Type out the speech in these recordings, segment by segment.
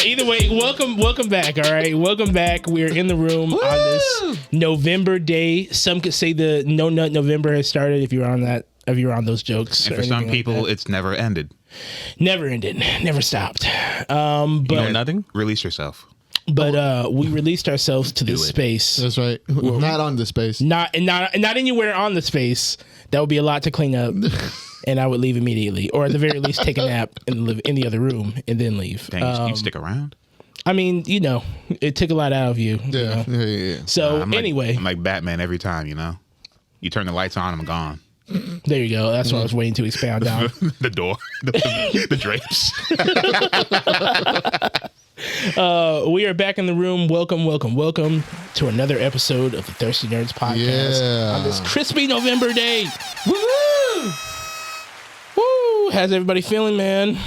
Either way, welcome back. All right, welcome back. We're in the room on this November day. Some could say the No Nut November has started. If you're on that, if you're on those jokes, and for some people, it's never ended. Never ended, never stopped. But nothing. Release yourself. But we released ourselves to the space. That's right. Not on the space. Not anywhere on the space. That would be a lot to clean up. And I would leave immediately, or at the very least, take a nap and live in the other room and then leave. Dang, you stick around? I mean, it took a lot out of you. Yeah. Yeah. So anyway, I'm like Batman every time. You turn the lights on, I'm gone. There you go. That's what I was waiting to expound on. The door, the drapes. We are back in the room. Welcome to another episode of the Thirsty Nerds podcast on this crispy November day. Woo! How's everybody feeling, man?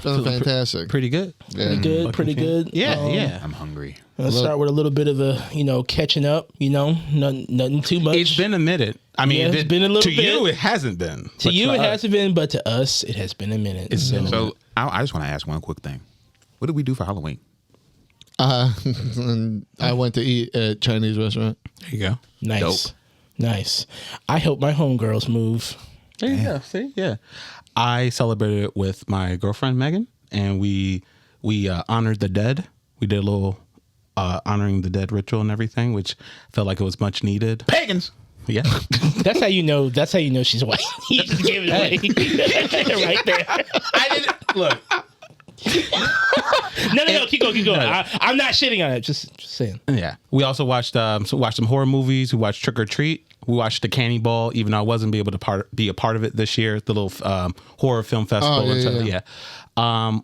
Feeling fantastic. Pretty good. Yeah. Pretty good. Yeah. I'm hungry. Let's start with a little bit of a, catching up, nothing too much. It's been a minute. I mean, it's been a little to bit. you, it hasn't been. To you, it hasn't been, but to us, it has been a minute. So I just want to ask one quick thing. What did we do for Halloween? I went to eat at a Chinese restaurant. There you go. Nice. I helped my homegirls move. There you go. See? Yeah. I celebrated it with my girlfriend, Megan, and we honored the dead. We did a little honoring the dead ritual and everything, which felt like it was much needed. Pagans. Yeah. That's how you know she's white. You just gave it away. Right there. I didn't look. No. Keep going. No. I'm not shitting on it. Just saying. Yeah. We also watched some horror movies. We watched Trick or Treat. We watched the Candy Ball, even though I wasn't able to be a part of it this year. The little horror film festival.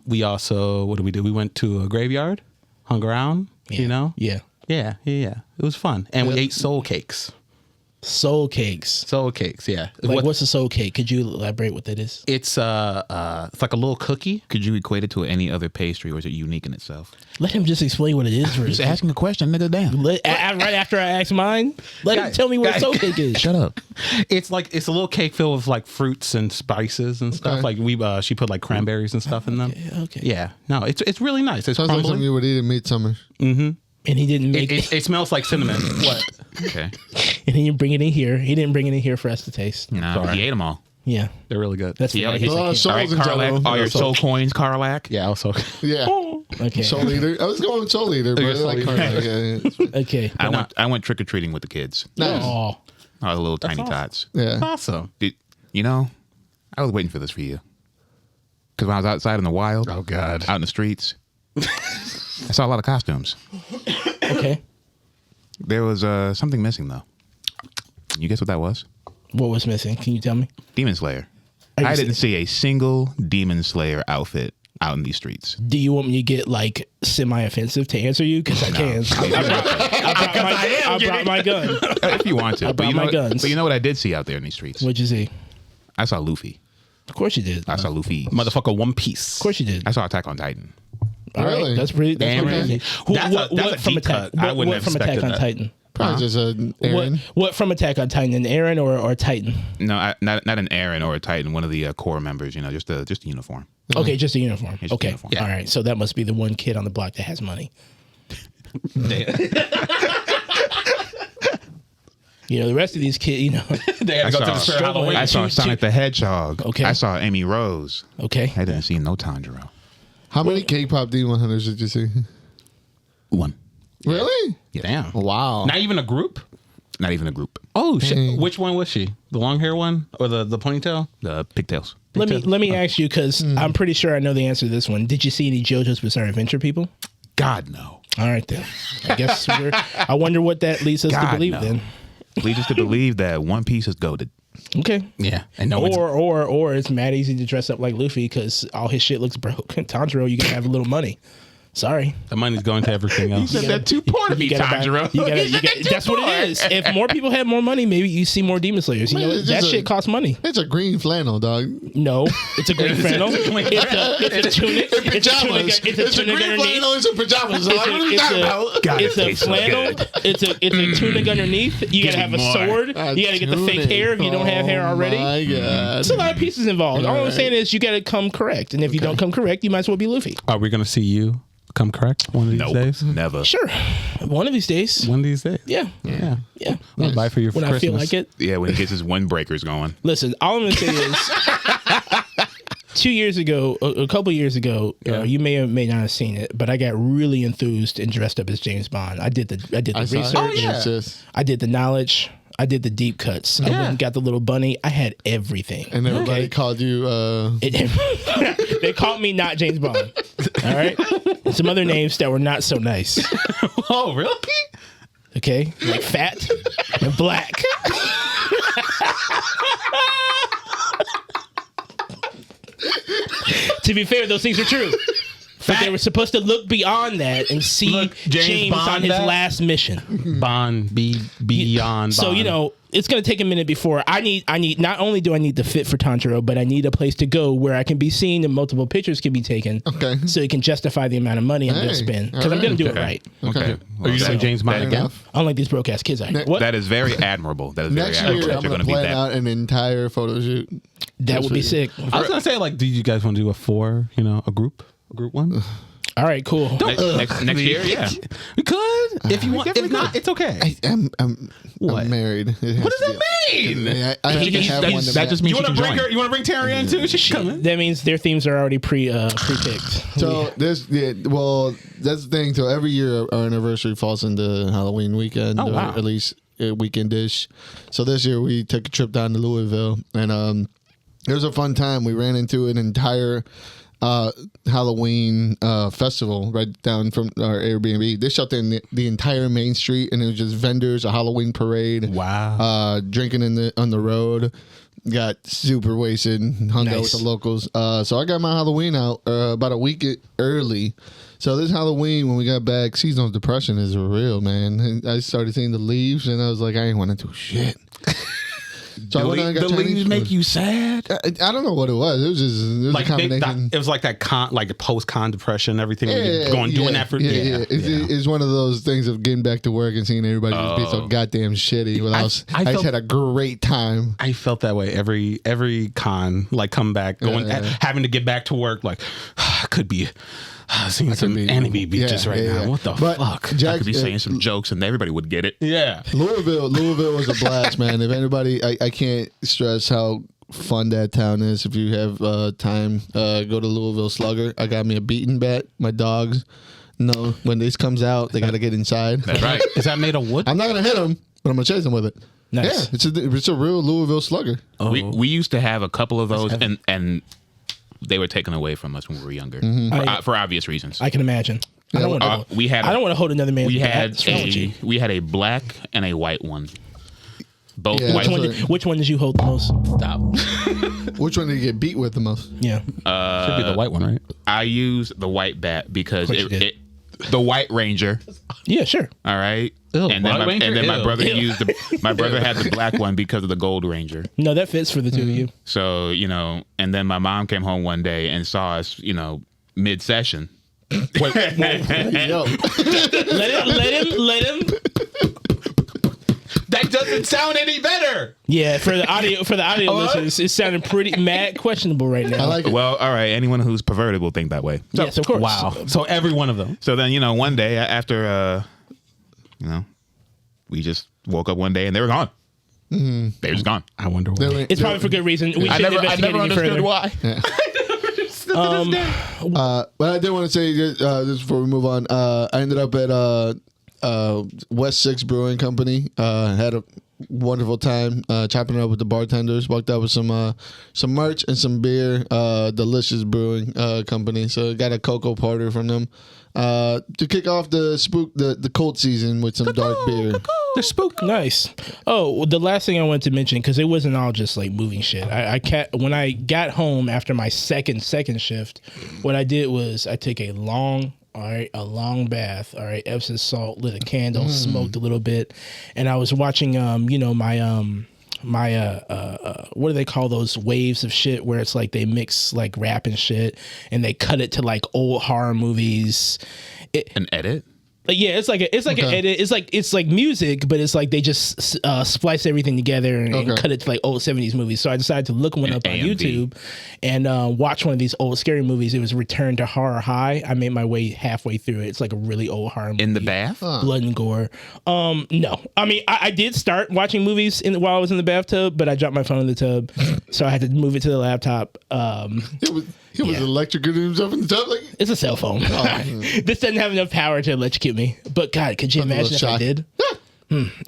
We also, what did we do? We went to a graveyard, hung around. Yeah. Yeah. It was fun, and we ate soul cakes. Soul cakes, yeah. What's a soul cake? Could you elaborate what that is? It's like a little cookie. Could you equate it to any other pastry, or is it unique in itself? Let him just explain what it is. Just asking a question, nigga. Damn. Right after I ask mine, let him tell me what a soul cake is. Shut up. It's a little cake filled with like fruits and spices and stuff. Like she put like cranberries and stuff in them. Okay. Yeah. No, it's really nice. It's Sounds like something you would eat at Midsummer. Mm-hmm. And he didn't make it. It smells like cinnamon. What? Okay. And he didn't bring it in here. He didn't bring it in here for us to taste. No, he ate them all. Yeah, they're really good. That's all right, Carlac, all your soul coins, Carlac. Yeah, also. Yeah. Okay. Soul Eater. I was going with Soul Eater, but I like Carlac. Yeah. Okay. I went trick or treating with the kids. Nice. Oh, I was little tiny awesome. tots. Yeah. Awesome. I was waiting for this for you. Because when I was outside in the wild, Oh God. out in the streets, I saw a lot of costumes. okay. There was something missing though. You guess what that was? What was missing? Can you tell me? Demon Slayer. Are you I didn't see a single Demon Slayer outfit out in these streets. Do you want me to get like semi-offensive to answer you? Because I can. I brought my gun. If you want to. I brought my guns. But you know what I did see out there in these streets? What'd you see? I saw Luffy. Of course you did. I saw Luffy. Motherfucker, One Piece. Of course you did. I saw Attack on Titan. All right, Really? that's pretty. That's Damn, pretty really? easy. That's a from deep Attack? cut. I wouldn't what have from Attack expected on that. Titan? Probably just an Aaron. What from Attack on Titan? An Aaron or Titan? No, not an Aaron or a Titan. One of the core members. Just a uniform. Okay, just a uniform. Just a Okay, uniform. all right. So that must be the one kid on the block that has money. The rest of these kids, They had to go to the saw- fair Halloween. I saw Sonic the Hedgehog. Okay. I saw Amy Rose. Okay. I didn't see no Tanjiro. How many K-pop Demon Hunters did you see? One. Really? Damn. Wow. Not even a group? Not even a group. Oh shit! Which one was she? The long hair one or the ponytail? The pigtails. Let me ask you, because I'm pretty sure I know the answer to this one. Did you see any JoJo's Bizarre Adventure people? God, no. All right then. I guess I wonder what that leads us to God, believe no. then. Leads us to believe that One Piece is goated. Okay. Yeah. And no Or it's mad easy to dress up like Luffy because all his shit looks broke. Tanjiro, you gotta have a little money. Sorry. the money's going to everything else. that too poor to be Tanjiro. That's what it is. If more people had more money, maybe you see more Demon Slayers. That shit costs money. It's a green flannel, dog. No, it's a green flannel. It's a tunic. It's a green flannel. It's a pajamas. What are you talking about? God, It's a tastes so flannel. good. It's a tunic underneath. You gotta have a more. sword. You gotta get the fake hair if you don't have hair already. My God. There's a lot of pieces involved. All I'm saying is you gotta come correct, and if you don't come correct, you might as well be Luffy. Are we going to see you come correct one of these Nope, days? never. Sure. One of these days. One of these days. Yeah. Yeah. Yeah. I'll buy for you for When Christmas. I feel like it. Yeah, when he gets his windbreakers going. Listen, all I'm going to say is 2 years ago, a couple years ago, you may or may not have seen it, but I got really enthused and dressed up as James Bond. I did the research. Oh, yeah. I did the knowledge. I did the deep cuts. I went and got the little bunny. I had everything. And everybody called you. They called me not James Bond. All right? And some other names that were not so nice. Oh, really? Okay? Like fat and black. To be fair, those things are true. But they were supposed to look beyond that and see James on his last mission. Bond, beyond So, Bond. it's going to take a minute before I need, not only do I need the fit for Tantaro, but I need a place to go where I can be seen and multiple pictures can be taken. Okay. So it can justify the amount of money I'm going to spend. Because I'm going to do it right. Okay. Are you saying James Bond again? Unlike these broke ass kids out here. What? That is very admirable. That is Next very year, admirable. I'm You're going to be plan that. out an entire photo shoot. That would be sick. I was gonna say, like, do you guys want to do a 4? A group one? All right, cool. Next year, yeah. We could, if you want. If not, it's okay. I'm What? married. What does that mean? I have to have one. that just means You want to can bring join. her? You want to bring Terry in too? She's coming. That means their themes are already pre-picked. So that's the thing. So every year our anniversary falls into Halloween weekend, Oh, or wow. at least a weekend-ish. So this year we took a trip down to Louisville, and it was a fun time. We ran into an entire Halloween festival right down from our Airbnb. They shut down the entire main street, and it was just vendors, a Halloween parade. Wow. Drinking on the road. Got super wasted, hung out with Nice. the locals. So I got my Halloween out about a week early. So this Halloween, when we got back, seasonal depression is real, man. And I started seeing the leaves, and I was like, I ain't want to do shit. So I went out and got The Chinese leaves food. make you sad. I don't know what it was. It was just a Like combination. it was like that like post-con depression, everything. Doing that for It's one of those things of getting back to work and seeing everybody just be so goddamn shitty. Well, I just had a great time. I felt that way every con, like come back, having to get back to work, like could be seeing some anime bitches right now. What the fuck? I could be saying some jokes and everybody would get it. Yeah. Louisville was a blast, man. If anybody, I can't stress how fun that town is. If you have time, go to Louisville Slugger. I got me a beating bat. My dogs know when this comes out, they got to get inside. That's right. Is that made of wood? I'm not gonna hit them, but I'm gonna chase them with it. Nice. Yeah, it's a real Louisville Slugger. We used to have a couple of those, and they were taken away from us when we were younger for obvious reasons. I can imagine. I don't want to. We had. I don't want to hold another man's We bat. had What's wrong with you? we had a black and a white one. Both Yeah, white. Which one did you hold the most? Which one did you get beat with the most? Yeah. Should be the white one, right? I used the white bat because Of course you did. the White Ranger. Yeah, sure. All right. Ew, and then, White Ranger? my Ew. brother my brother had the black one because of the Gold Ranger. No, that fits for the two of you. So, and then my mom came home one day and saw us, mid-session. Let him. That doesn't sound any better. Yeah, for the audio listeners, it sounded pretty mad questionable right now. I like it. Well, all right. Anyone who's perverted will think that way. So, Yes, of course. Wow. So every one of them. So then, one day after, we just woke up one day and they were gone. Mm-hmm. They were just gone. I wonder why. It's probably for good reason. We I shouldn't never investigate any understood further. why. But I did want to say this before we move on. I ended up at West 6 Brewing Company. Had a wonderful time chopping it up with the bartenders. Walked out with some merch and some beer. Delicious Brewing Company. So got a cocoa porter from them to kick off the cold season with some dark beer. They're spook. Nice. Oh, well, the last thing I wanted to mention, because it wasn't all just like moving shit. When I got home after my second shift, what I did was I took a long bath. All right, Epsom salt, lit a candle, smoked a little bit, and I was watching my what do they call those waves of shit where it's like they mix like rap and shit and they cut it to like old horror movies. An edit? Yeah, it's like an edit. It's like music, but it's like they just splice everything together and cut it to like old 70s movies. So I decided to look one up on YouTube and watch one of these old scary movies. It was Return to Horror High. I made my way halfway through it. It's like a really old horror movie. In the bath? Blood and gore. No. I mean, I did start watching movies while I was in the bathtub, but I dropped my phone in the tub, so I had to move it to the laptop. He was electrocuting himself in the tub. Like, it's a cell phone. This doesn't have enough power to electrocute me. But God, could you imagine if I did?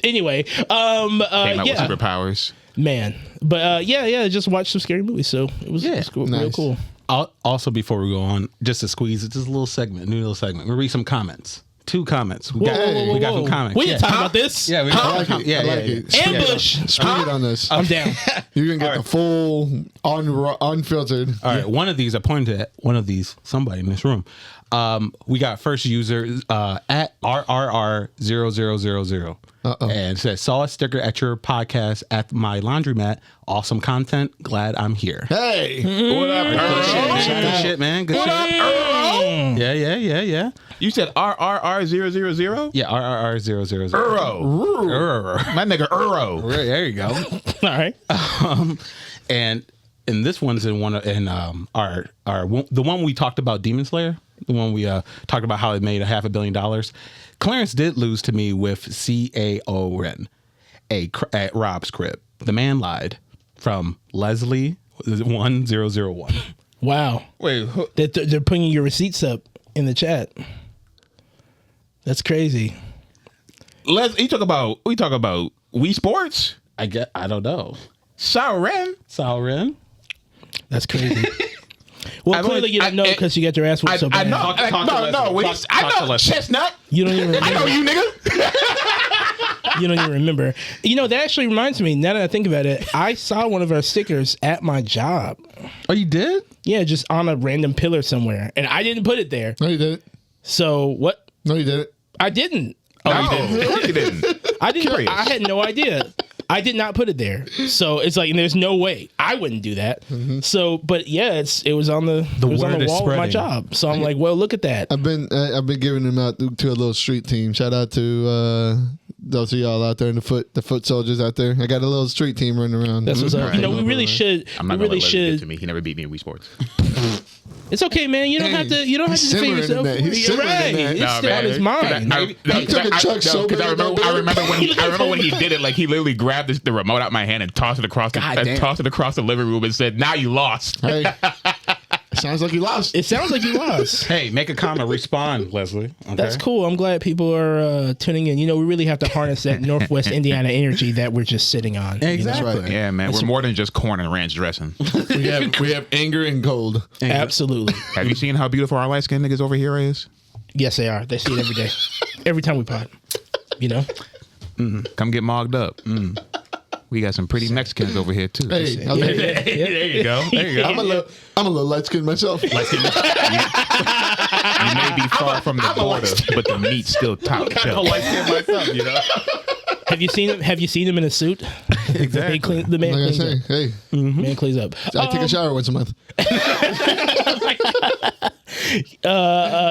Anyway, Came out with superpowers. Man. But just watch some scary movies. So it was cool, nice. real cool. Also, before we go on, just to squeeze it, just a little segment, new little segment. We'll read some comments. 2 comments. We got some comments. We didn't talk about this. Yeah, we got I like it. Ambush. Swing it on this. I'm down. You're gonna get the full unfiltered. All right, one of these I pointed at. One of these, somebody in this room. We got first user at RRR0000. And it says, saw a sticker at your podcast at my laundromat. Awesome content. Glad I'm here. Hey, What up, Good shit, man. Good shit. Yeah. You said RRR000? Yeah, RRR000. My nigga Uro. There you go. All right. And this one's in our the one we talked about, Demon Slayer. The one we talked about how it made $500 million. Clarence did lose to me with CAON at Rob's crib. The man lied. From Leslie 1001. Wow. Wait, They're putting your receipts up in the chat. That's crazy. we talk about Wii Sports? I don't know. Sauron? That's crazy. Well, clearly you don't know because you got your ass whooped so bad. I know, Chestnut. You don't even remember. I know you, nigga. You don't even remember. You know, that actually reminds me, now that I think about it, I saw one of our stickers at my job. Oh, you did? Yeah, just on a random pillar somewhere. And I didn't put it there. no, you didn't. So what? No, you didn't. I didn't. You didn't. I didn't. I had no idea. I did not put it there. So it's like, there's no way I wouldn't do that. So, but yeah, it was on the wall of my job. So I'm like, well, look at that. I've been giving them out to a little street team. Shout out to those of y'all out there in the foot soldiers out there. I got a little street team running around. That's what's up. Right. You know, we really should. I'm not we really gonna let should. him get to me. He never beat me in Wii Sports. It's okay, man. You don't have to. You don't have to defend yourself. He's right. simmering in that. It's still on his mind. He took a chunk so big. I remember when he did it. Like he literally grabbed the remote out my hand and tossed it across the living room and said, "Now you lost." Hey, sounds like you lost. It sounds like you lost. Hey, make a comment. Respond, Leslie. Okay? That's cool. I'm glad people are tuning in. You know, we really have to harness that Northwest Indiana energy that we're just sitting on. Exactly. That's right. Yeah, man. We're more than just corn and ranch dressing. We have anger and cold. Absolutely. Have you seen how beautiful our light skinned niggas over here is? Yes, they are. They see it every day. Every time we pod. You know? Come get mogged up. We got some pretty Mexicans over here too. Hey, there you go. There you go. I'm a little light skinned myself. You may be far from the border, but the meat's still top shelf. myself, you know. Have you seen him? Have you seen him in a suit? Exactly. The man Like I cleans say, up. hey, Man cleans up. I take a shower once a month.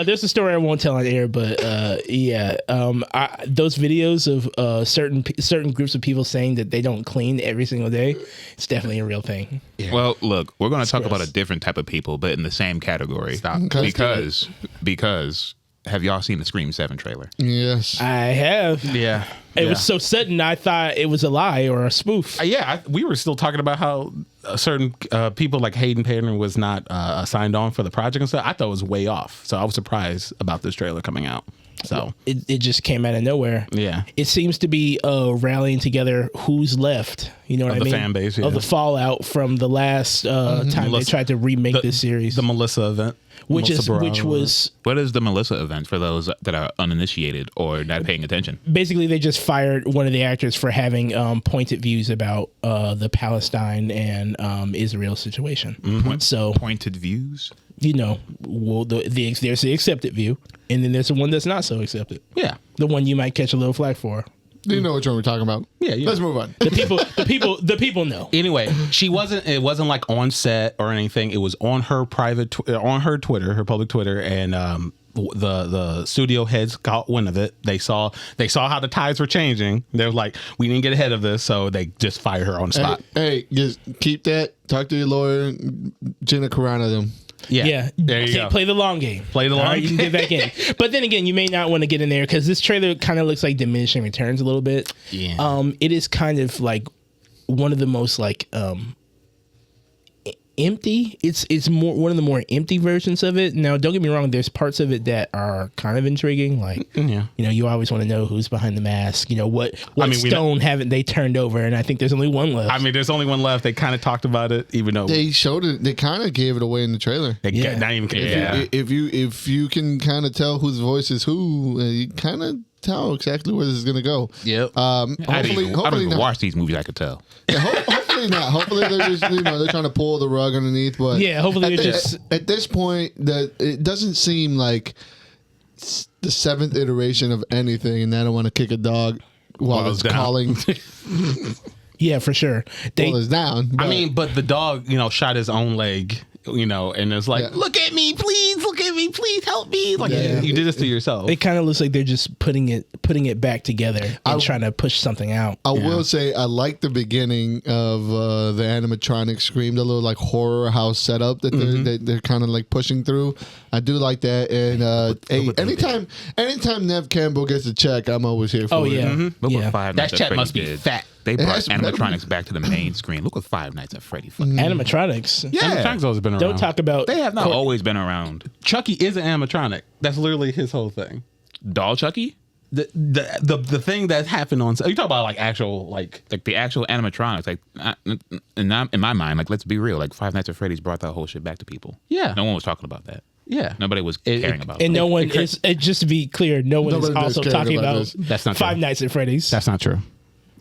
There's a story I won't tell on air, but those videos of certain groups of people saying that they don't clean every single day, it's definitely a real thing. Yeah. Well, look, we're going to talk about a different type of people, but in the same category. Because have y'all seen the Scream 7 trailer? Yes, I have. Yeah. It was so sudden, I thought it was a lie or a spoof. We were still talking about how certain people like Hayden Panner was not signed on for the project and stuff. I thought it was way off. So I was surprised about this trailer coming out. So it just came out of nowhere. Yeah. It seems to be rallying together who's left. You know what I mean? The fan base, yeah. Of the fallout from the last time they tried to remake this series. The Melissa event. Which Melissa was what is the Melissa event for those that are uninitiated or not paying attention? Basically, they just fired one of the actors for having pointed views about the Palestine and Israel situation. So pointed views. You know, well, there's the accepted view, and then there's the one that's not so accepted. Yeah, the one you might catch a little flack for. Do you know which one we're talking about? Yeah. Let's move on. The people know. Anyway, it wasn't like on set or anything. It was on her on her Twitter, her public Twitter, and the studio heads got wind of it. They saw how the tides were changing. They were like, we didn't get ahead of this, so they just fired her on the spot. Hey, just keep that. Talk to your lawyer, Gina Carano them. Yeah. There you go. Play the long game. Play the long game. You can get back in. But then again, you may not want to get in there because this trailer kind of looks like diminishing returns a little bit. Yeah. It is kind of like one of the most like empty. It's more one of the more empty versions of it. Now, don't get me wrong. There's parts of it that are kind of intriguing. Like, you always want to know who's behind the mask. What stone haven't they turned over? And I think there's only one left. I mean, there's only one left. They kind of talked about it, even though they showed it. They kind of gave it away in the trailer. Not even. If you can kind of tell whose voice is who, you kind of tell exactly where this is gonna go. Yep. I don't even watch these movies. I could tell. Yeah, hopefully not. Hopefully they're just they're trying to pull the rug underneath. But hopefully at this point that it doesn't seem like the seventh iteration of anything, and I don't want to kick a dog while it's calling. Yeah, for sure. While it's down. But the dog, shot his own leg. And it's like, look at me, please help me. Like you did this to yourself. It kind of looks like they're just putting it back together and trying to push something out. I will say I like the beginning of the animatronic Scream, the little like horror house setup that they're kind of like pushing through. I do like that. And anytime Nev Campbell gets a check, I'm always here for it. Oh yeah, Look what Five Nights that at check Freddy's must be did. fat. They brought animatronics back to the main screen. Look what Five Nights at Freddy fucking animatronics. Yeah, animatronics always been around. Don't talk about. They have not always been around. Chucky is an animatronic. That's literally his whole thing. Doll Chucky? The thing that happened on. You talk about like actual like the actual animatronics. Like in my mind, like let's be real. Like Five Nights at Freddy's brought that whole shit back to people. Yeah. No one was talking about that. Yeah. Nobody was caring about it. And no one is. Just to be clear, no one is also talking about that's not Five Nights at Freddy's. That's not true.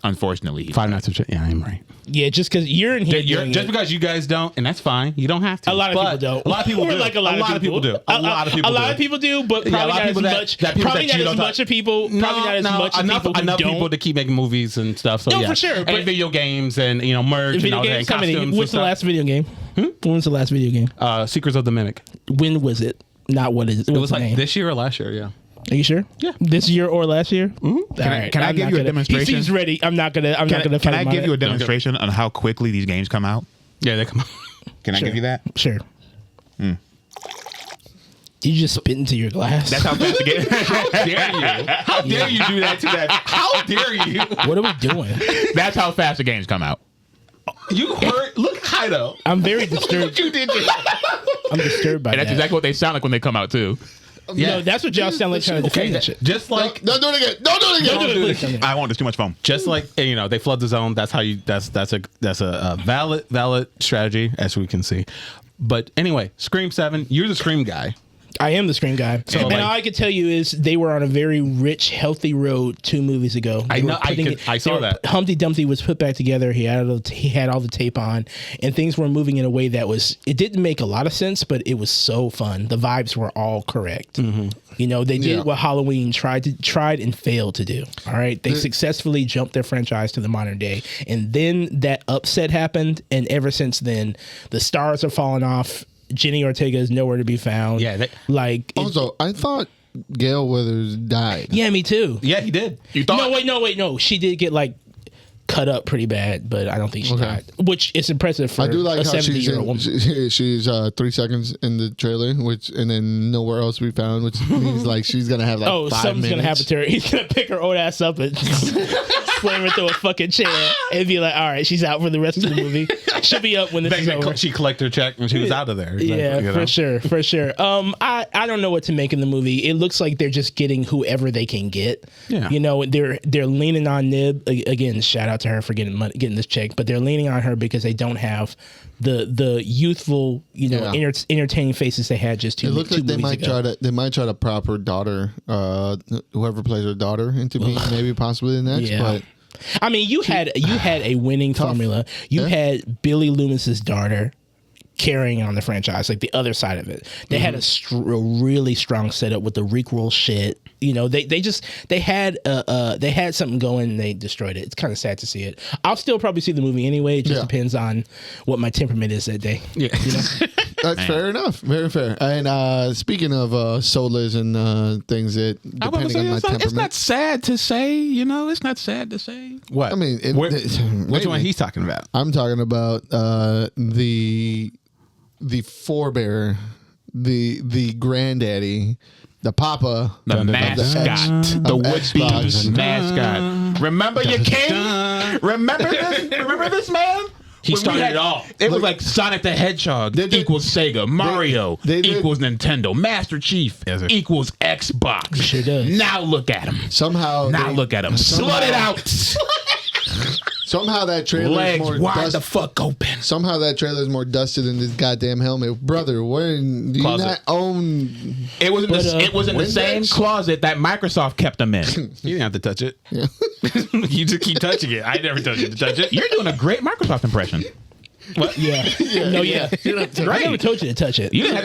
Unfortunately, Five Nights at Freddy's. Yeah, I'm right. Yeah, just because you're in here, just because you guys don't, and that's fine. You don't have to. A lot of people don't. A lot of people do. Like a lot of people do. A lot of people do, but probably not as much. Probably not as much of people. Probably not as much of people. Enough people to keep making movies and stuff. So for sure. And video games and merch and all that. And costumes. What's the last video game? When was the last video game? Secrets of the Mimic. When was it? Not what is it? It was like this year or last year. Yeah. Are you sure? Yeah. This year or last year? Mm-hmm. Can I give you a demonstration? He seems ready. I'm not gonna. Can I give you a demonstration on how quickly these games come out? Yeah, they come out. Can I give you that? Sure. You just spit into your glass. That's how fast the game. How dare you? How dare you do that to that? How dare you? What are we doing? That's how fast the games come out. You heard? Look, Hido. I'm very disturbed. What you did? I'm disturbed by that. And that's exactly what they sound like when they come out too. Yeah, no, that's what y'all sound like trying to defend that shit. Just like don't do it again. Don't do it again. I want there's too much foam. Just like they flood the zone. That's how you. That's a valid strategy, as we can see. But anyway, Scream 7. You're the Scream guy. I am the Scream guy. So, and all I can tell you is they were on a very rich, healthy road 2 movies ago. I know. I saw that. Humpty Dumpty was put back together. He had all the tape on, and things were moving in a way that it didn't make a lot of sense, but it was so fun. The vibes were all correct. Mm-hmm. They did what Halloween tried and failed to do. All right, they successfully jumped their franchise to the modern day, and then that upset happened, and ever since then, the stars have fallen off. Jenny Ortega is nowhere to be found. Yeah. Also, I thought Gail Weathers died. Yeah, me too. Yeah, he did. You thought? No. She did get cut up pretty bad, but I don't think she died. Which is impressive for I do like a how 70-year-old woman. She's 3 seconds in the trailer, and then nowhere else we found, which means she's gonna have 5 minutes. Something's gonna happen to her. He's gonna pick her old ass up and slam her through a fucking chair and be like, all right, she's out for the rest of the movie. She'll be up when this is over. She collected her check and she was out of there. For sure. I don't know what to make in the movie. It looks like they're just getting whoever they can get. Yeah. They're leaning on Nib again. Shout out to her for getting this check, but they're leaning on her because they don't have the youthful, entertaining faces they had just 2 movies ago. It looks like they might try to prop her daughter, whoever plays her daughter, into being maybe possibly the next. Yeah. But I mean, you had a winning formula. You had Billy Loomis's daughter carrying on the franchise, like the other side of it. They had a really strong setup with the Requel shit. They had something going and they destroyed it. It's kind of sad to see it. I'll still probably see the movie anyway. It just depends on what my temperament is that day. Yeah. That's fair enough. Very fair. And speaking of soulless and things that depending on my temperament, it's not sad to say. It's not sad to say. What? I mean, which one he's talking about? I'm talking about the forebearer, the granddaddy, the papa, The mascot, the would-be mascot. Remember your king? Remember this? Remember this, man? He started it all. It was like Sonic the Hedgehog equals Sega, Mario equals Nintendo, Master Chief equals Xbox. Sure does. Now look at him. Somehow, Look at him. Slut it out. Somehow that trailer Legs is more wide the fuck open. Somehow that trailer is more dusted than this goddamn helmet, brother. Where do you not own? It was in the same closet that Microsoft kept them in. You didn't have to touch it. Yeah. You just keep touching it. I never told you to touch it. You're doing a great Microsoft impression. What? Yeah. No, yeah. I never told you to touch it. You didn't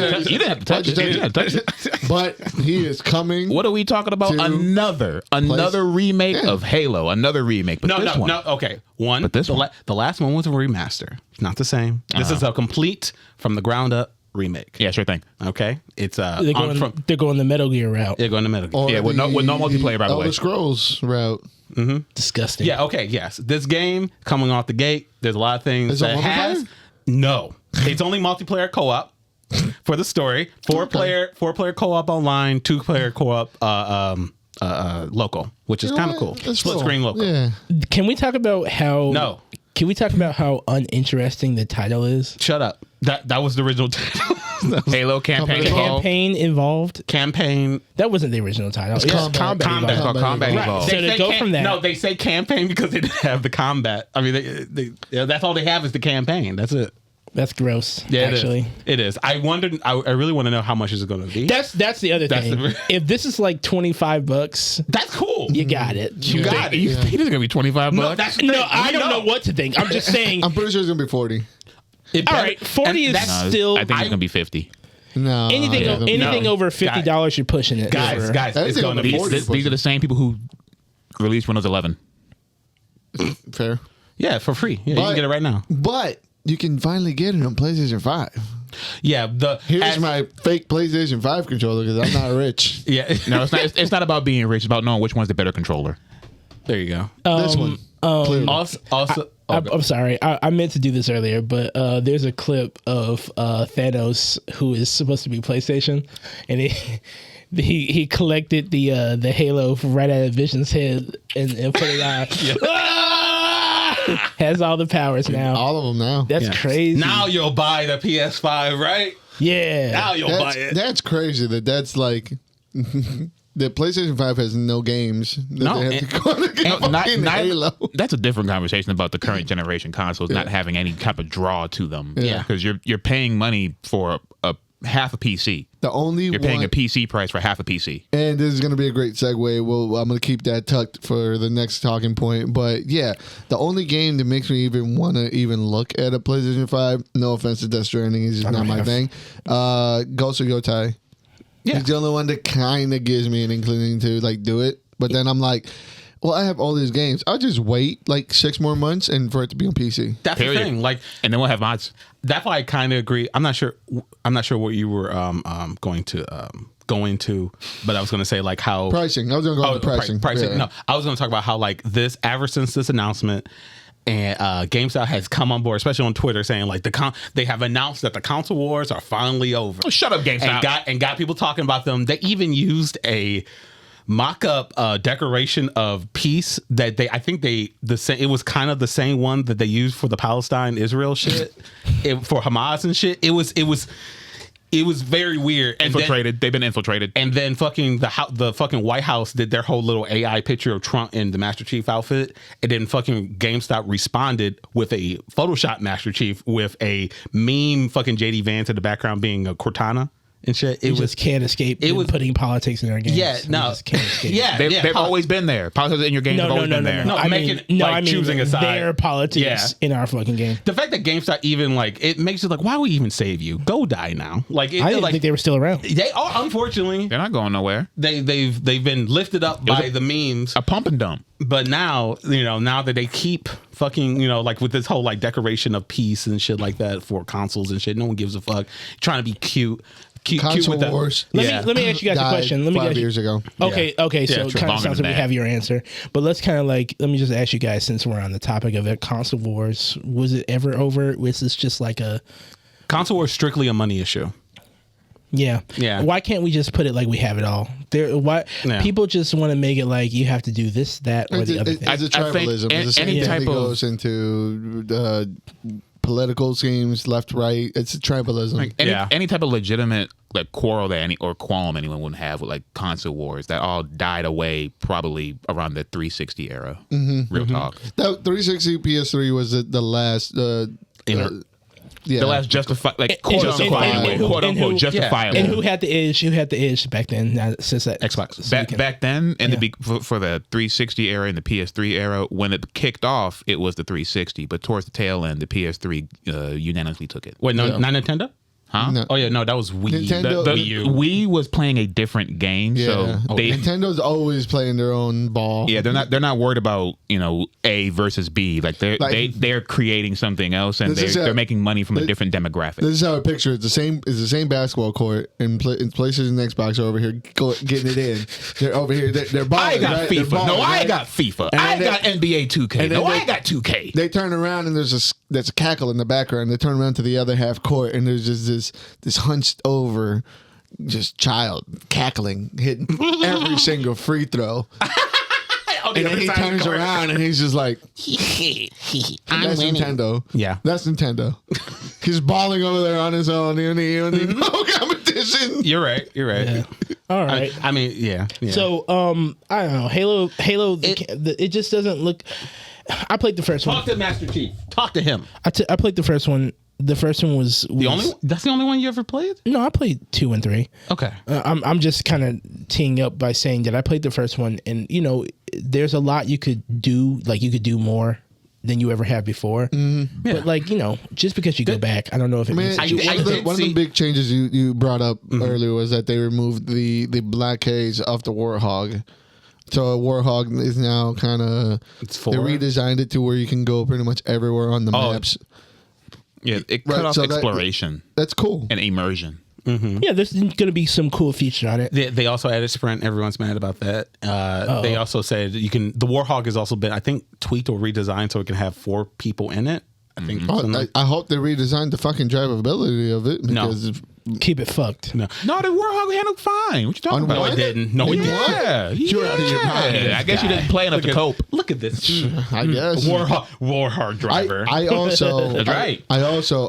have to touch it. But he is coming. What are we talking about? Another remake of Halo. Another remake. But No. Okay. One. But this the last one was a remaster. It's not the same. This is a complete from the ground up remake. Yeah, sure thing. Okay. It's they're going the Metal Gear route. They're going to Metal Gear. Yeah, with no multiplayer, by the way. Elder Scrolls route. Mm-hmm. Disgusting. Yeah. Okay. Yes. This game coming off the gate. There's a lot of things Is it that it has. No, it's only multiplayer co-op for the story. Four player co-op online, 2-player co-op local, which is kind of cool. Split screen local. Yeah. Can we talk about how? No. Can we talk about how uninteresting the title is? Shut up. That was the original title. Halo campaign. Campaign involved. Campaign. That wasn't the original title. It's combat. It's called Combat Right. Evolved. So to go from that, No, they say campaign because they didn't have the combat. I mean, that's all they have is the campaign. That's it. that's gross. Yeah, actually, it is. I wondered. I really want to know how much is it going to be. that's the other thing. If this is like $25, That's cool. you got it. You got it. You think it's gonna be $25? No, that's the No, thing. I We don't know what to think. I'm just saying. I'm pretty sure it's gonna be 40. All right, 40 is still. I think it's gonna be 50. No. anything over $50, you're pushing it. Guys, That's it's going to be. 40. These are the same people who released Windows 11. Fair. Yeah, for free. Yeah, you But- can get it right now. But you can finally get it on PlayStation 5. Yeah, Here's my fake PlayStation 5 controller because I'm not rich. Yeah, No, it's not about being rich. It's about knowing which one's the better controller. there you go. This one. Clearly. Also, I'm sorry. I meant to do this earlier, but there's a clip of Thanos who is supposed to be PlayStation, and he collected the Halo right out of Vision's head and put it out. Has all the powers now. All of them now. That's crazy. now you'll buy the PS5, right? Yeah. Now you'll buy it. That's crazy that's like the PlayStation 5 has no games. That No, they have to go to get fucking Halo. That's a different conversation about the current generation consoles not having any type of draw to them. Yeah. because you're paying money for a half a PC. The only You're paying one, a PC price for half a PC. and this is going to be a great segue. Well, I'm going to keep that tucked for the next talking point. But yeah, the only game that makes me even want to even look at a PlayStation 5, no offense to Death Stranding, is just not my thing. Ghost of Yotei. Yeah. He's the only one that kind of gives me an inclination to like do it. But then I'm like, well, I have all these games. I'll just wait like 6 more months and for it to be on PC. That's Period. the thing. Like, And then we'll have mods. that's why I kind of agree. I'm not sure what you were going to, but I was going to say like how Pricing. I was going to go with pricing. Pricing. Yeah. No, I was going to talk about how like this ever since this announcement. And GameStop has come on board, especially on Twitter, saying like they have announced that the console wars are finally over. Oh, shut up, GameStop. And got people talking about them. They even used a mock-up decoration of peace that it was kind of the same one that they used for the Palestine Israel shit for Hamas and shit. It was very weird. And They've been infiltrated. And then fucking the fucking White House did their whole little AI picture of Trump in the Master Chief outfit. And then fucking GameStop responded with a Photoshop Master Chief with a meme fucking JD Vance in the background being a Cortana. and shit. You just can't escape putting politics in our games. Yeah, no. You just can't escape. They've always been there. Politics in your games have always been there. No, I mean choosing a side. Their politics in our fucking game. The fact that GameStop even like it makes it like, why would we even save you? Go die now. Like I didn't think they were still around. They are, unfortunately. They're not going nowhere. They've been lifted up by the memes. A pump and dump. But now, now that they keep fucking, like with this whole like decoration of peace and shit like that for consoles and shit, no one gives a fuck. Trying to be cute. Console with Wars. Let me ask you guys a question. Let me 5 years ago. Okay. So true. kind of sounds like we have your answer, but let's kind of like let me just ask you guys, since we're on the topic of it, console wars. Was it ever over? Was this just like a console wars strictly a money issue? Yeah. Why can't we just put it like we have it all? People just want to make it like you have to do this, that, or the other thing. It's a tribalism. It's the same thing that goes into political schemes, left, right. It's a tribalism. Like any type of legitimate like quarrel that qualm anyone would have with like console wars, that all died away probably around the 360 era. Real talk. That 360 PS3 was the last. The last quote unquote justifiable. And who had the edge? Who had the edge back then? Since that Xbox. Back then, for the 360 era and the PS3 era, when it kicked off, it was the 360. But towards the tail end, the PS3 unanimously took it. Wait, not Nintendo? Huh? No. Oh yeah, no, that was Wii. Nintendo, the Wii was playing a different game, so Nintendo's always playing their own ball. Yeah, they're not worried about A versus B. Like they're creating something else, and they're making money from a different demographic. This is how I picture it. It's the same basketball court, and PlayStation and Xbox are over here getting it in. They're over here. They're balling. I got right? FIFA. Balling, No, I right? got FIFA. I got NBA 2K. No, I got 2K. They turn around and there's a cackle in the background. They turn around to the other half court, and there's just this hunched over just child cackling, hitting every single free throw. And then he turns around and he's just like, that's Nintendo. Yeah. That's Nintendo. He's balling over there on his own. He don't need no competition. You're right. Yeah. All right. I mean, yeah. So, I don't know. Halo, it just doesn't look. I played the first one. Talk to Master Chief. Talk to him. I played the first one. The first one was that's the only one you ever played? No, I played 2 and 3. Okay. I'm just kind of teeing up by saying that I played the first one, and there's a lot you could do. Like you could do more than you ever have before. But just because you go back, I don't know if it means one of the big changes you brought up earlier was that they removed the black haze off the Warthog. So a Warthog is now kind of they redesigned it to where you can go pretty much everywhere on the maps. Yeah, it cut off exploration. That's cool. And immersion. Yeah, there's going to be some cool features on it. They also added sprint. Everyone's mad about that. They also said the Warthog has also been, I think, tweaked or redesigned so it can have 4 people in it. I think. I hope they redesigned the fucking drivability of it because keep it fucked. No, the Warthog handled fine. What you talking about? No, it didn't. No, it didn't. Yeah, you're out of your mind. I guess you didn't play enough to cope. Look at this. I guess Warthog driver. I also that's right. I also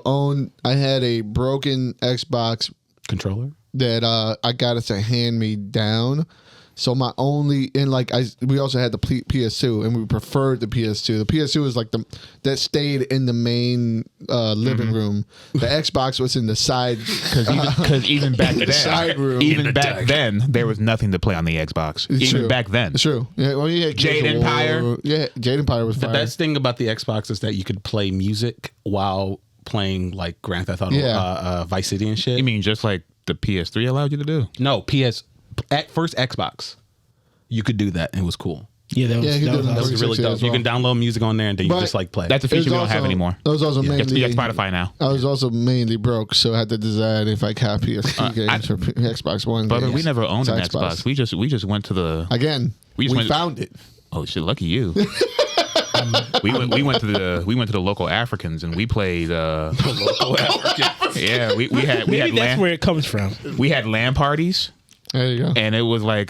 I had a broken Xbox controller that I got as a hand me down. So we also had the PS2 and we preferred the PS2. The PS2 was like that stayed in the main living room. The Xbox was in the side because even back then, side room. Even back then, there was nothing to play on the Xbox. Even back then, it's true. Yeah, well, you had Jade Empire. Yeah, Jade Empire was fire. The best thing about the Xbox is that you could play music while playing like Grand Theft Auto, Vice City and shit. You mean just like the PS3 allowed you to do? No, at first Xbox, you could do that and it was cool. Yeah, that was really dope. You can download music on there and then you just like play. That's a feature we don't have anymore. That was also mainly you have Spotify now. I was also mainly broke, so I had to decide if I got PS2 games or Xbox One. But games. we never owned an Xbox. We just went to the we found it. Oh shit! Lucky you. we went to the local Africans and we played local Africans. Yeah, we had that's where it comes from. We had LAN parties. There you go. And it was like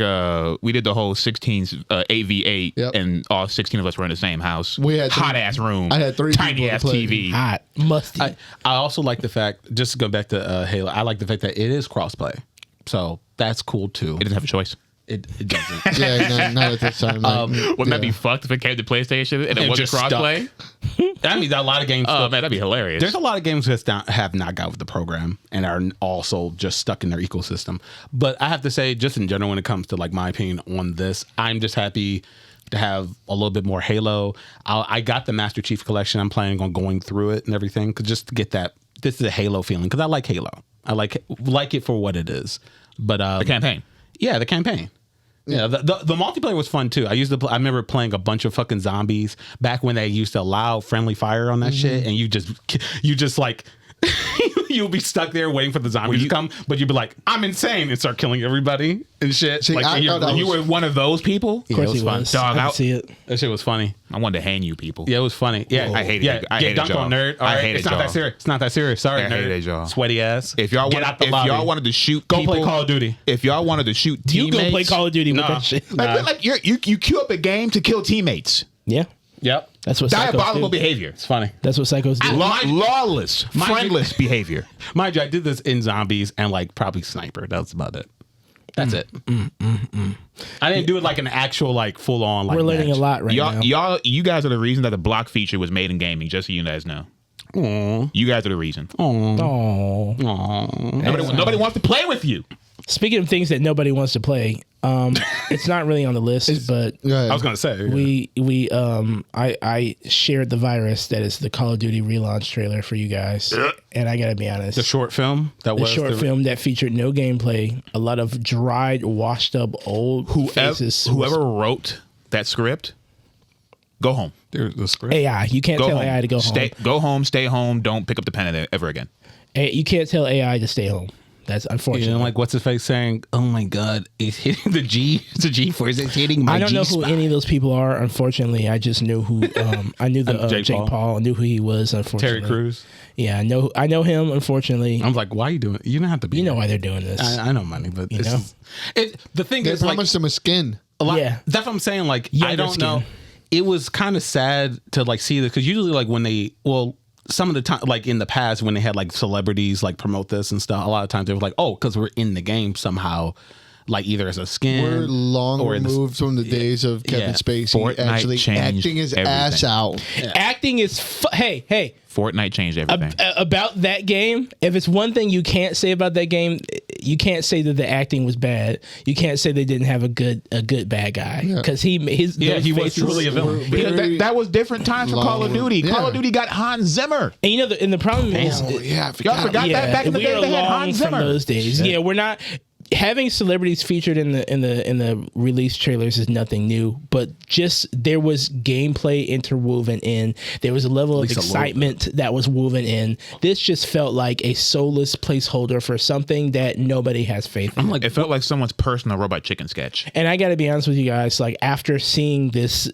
we did the whole 8v8 and all 16 of us were in the same house. We had hot ass room. I had 3 tiny ass TV. Hot, musty. I also like the fact, just to go back to Halo, I like the fact that it is crossplay. So that's cool too. It doesn't have a choice. It doesn't. Yeah, not at this time. Wouldn't that be fucked if it came to PlayStation and it wasn't just stuck. crossplay? That means a lot of games. Oh man, that'd be hilarious. There's a lot of games that have not got with the program and are also just stuck in their ecosystem. But I have to say, just in general, when it comes to like my opinion on this, I'm just happy to have a little bit more Halo. I got the Master Chief Collection. I'm planning on going through it and everything, just to get that. This is a Halo feeling because I like Halo. I like it for what it is. But the campaign. Yeah, the campaign. Yeah, the multiplayer was fun too. I remember playing a bunch of fucking zombies back when they used to allow friendly fire on that shit, and you just like you'll be stuck there waiting for the zombies to come, but you'd be like, I'm insane, and start killing everybody and shit. See, like You were one of those people. Of course it was fun. Dog, I see it. That shit was funny. I wanted to hang you people. Yeah, it was funny. Yeah, I hated yeah, it. I hated dunked y'all. on nerd. All I right, hated it's not y'all. that serious. It's not that serious. Sorry, I nerd. hated y'all. Sweaty ass. If y'all wanted to shoot go people, play Call of Duty. If y'all wanted to shoot You teammates, go play Call of Duty with Nah. that shit. like you queue up a game to kill teammates. Yeah, Yep, that's what psychos Diabolical do. behavior. it's funny. That's what psychos do. Lawless, friendless behavior. Mind you, I did this in zombies and like probably sniper. That's about it. That's it. I didn't do it like an actual like full on like. We're learning match. a lot right now. You guys are the reason that the block feature was made in gaming. Just so you guys know, you guys are the reason. Oh. Nobody wants to play with you. Speaking of things that nobody wants to play, it's not really on the list, but I was gonna say I shared the virus that is the Call of Duty relaunch trailer for you guys, and I gotta be honest, the short film that the was short film that featured no gameplay, a lot of dried, washed up old faces. Whoever wrote that script, go home. There's the script. AI, you can't tell AI to go home. Go home. Stay home. Don't pick up the pen ever again. You can't tell AI to stay home. That's unfortunate. You know, like what's his face saying, "Oh my God, it's hitting the G. It's a G force. It's hitting my." I don't know G who spot." any of those people are. Unfortunately, I just knew who. I knew the Jake Jake Paul. I knew who he was. Unfortunately, Terry Crews. Yeah, I know him. Unfortunately, I'm like, why are you doing it? You don't have to be. you know here. why they're doing this. I know money, but You it's know? just, the thing They is, like, promised him a skin. a lot. Yeah. That's what I'm saying. Like, I Younger don't know. skin. It was kind of sad to like see this because usually, like, when they some of the time, like in the past, when they had like celebrities like promote this and stuff, a lot of times they were like, oh, because we're in the game somehow, like either as a skin. We're long or in the- removed from the days of Kevin yeah. Spacey Fortnite actually changed acting his everything. ass out. Acting is hey. Fortnite changed everything. About that game, if it's one thing you can't say about that game, you can't say that the acting was bad. You can't say they didn't have a good bad guy because he was truly a villain. Because that was different times for Call of Duty. Yeah. Call of Duty got Hans Zimmer. And you know, and the problem is, Oh, yeah, I Y'all forgot that back in the we day are they had long Hans from Zimmer. those days. Yeah, we're not having celebrities featured in the release trailers is nothing new, but just there was gameplay interwoven in. There was a level of excitement that was woven in. This just felt like a soulless placeholder for something that nobody has faith in. It felt like someone's personal Robot Chicken sketch. And I got to be honest with you guys, like after seeing this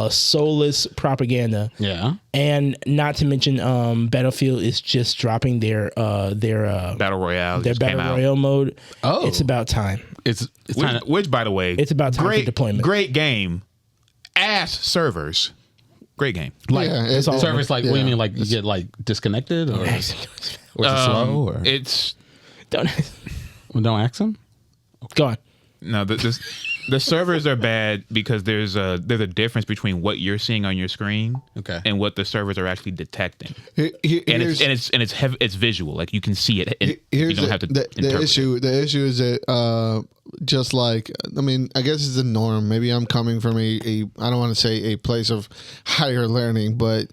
soulless propaganda, Yeah. and not to mention Battlefield is just dropping their Battle Royale. their just came battle out. royale mode. Oh. It's about time. It's Which, by the way, It's about time for great deployment. Great game. Ass servers. Great game. like Yeah, it's all- service. Like, what do you yeah. mean? Like you get like disconnected or is it slow? Or It's Don't well, don't ask them. go on. no the servers are bad because there's a difference between what you're seeing on your screen, Okay. and what the servers are actually detecting. And Here's- it's visual, like you can see it. And you Here's don't have to the interpret issue. it. The issue is that just like, I mean, I guess it's the norm. Maybe I'm coming from a I don't want to say a place of higher learning, but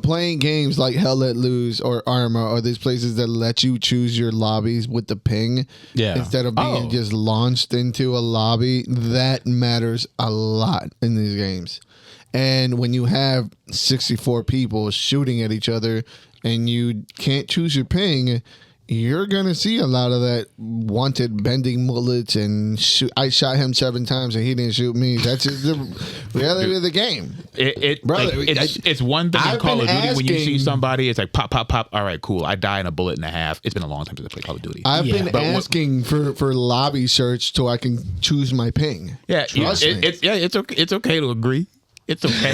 playing games like Hell Let Loose or Arma are these places that let you choose your lobbies with the ping, Yeah. instead of being just launched into a lobby. That matters a lot in these games. And when you have 64 people shooting at each other and you can't choose your ping, you're going to see a lot of that wanted bending mullets and I shot him 7 times and he didn't shoot me. That's just the reality of the game. Brother, It's one thing in I've Call of been Duty when you see asking- somebody, it's like pop, pop, pop. All right, cool. I die in a bullet and a half. It's been a long time since I played Call of Duty. I've Yeah. been asking for lobby search so I can choose my ping. Trust me. It's okay to agree. It's okay.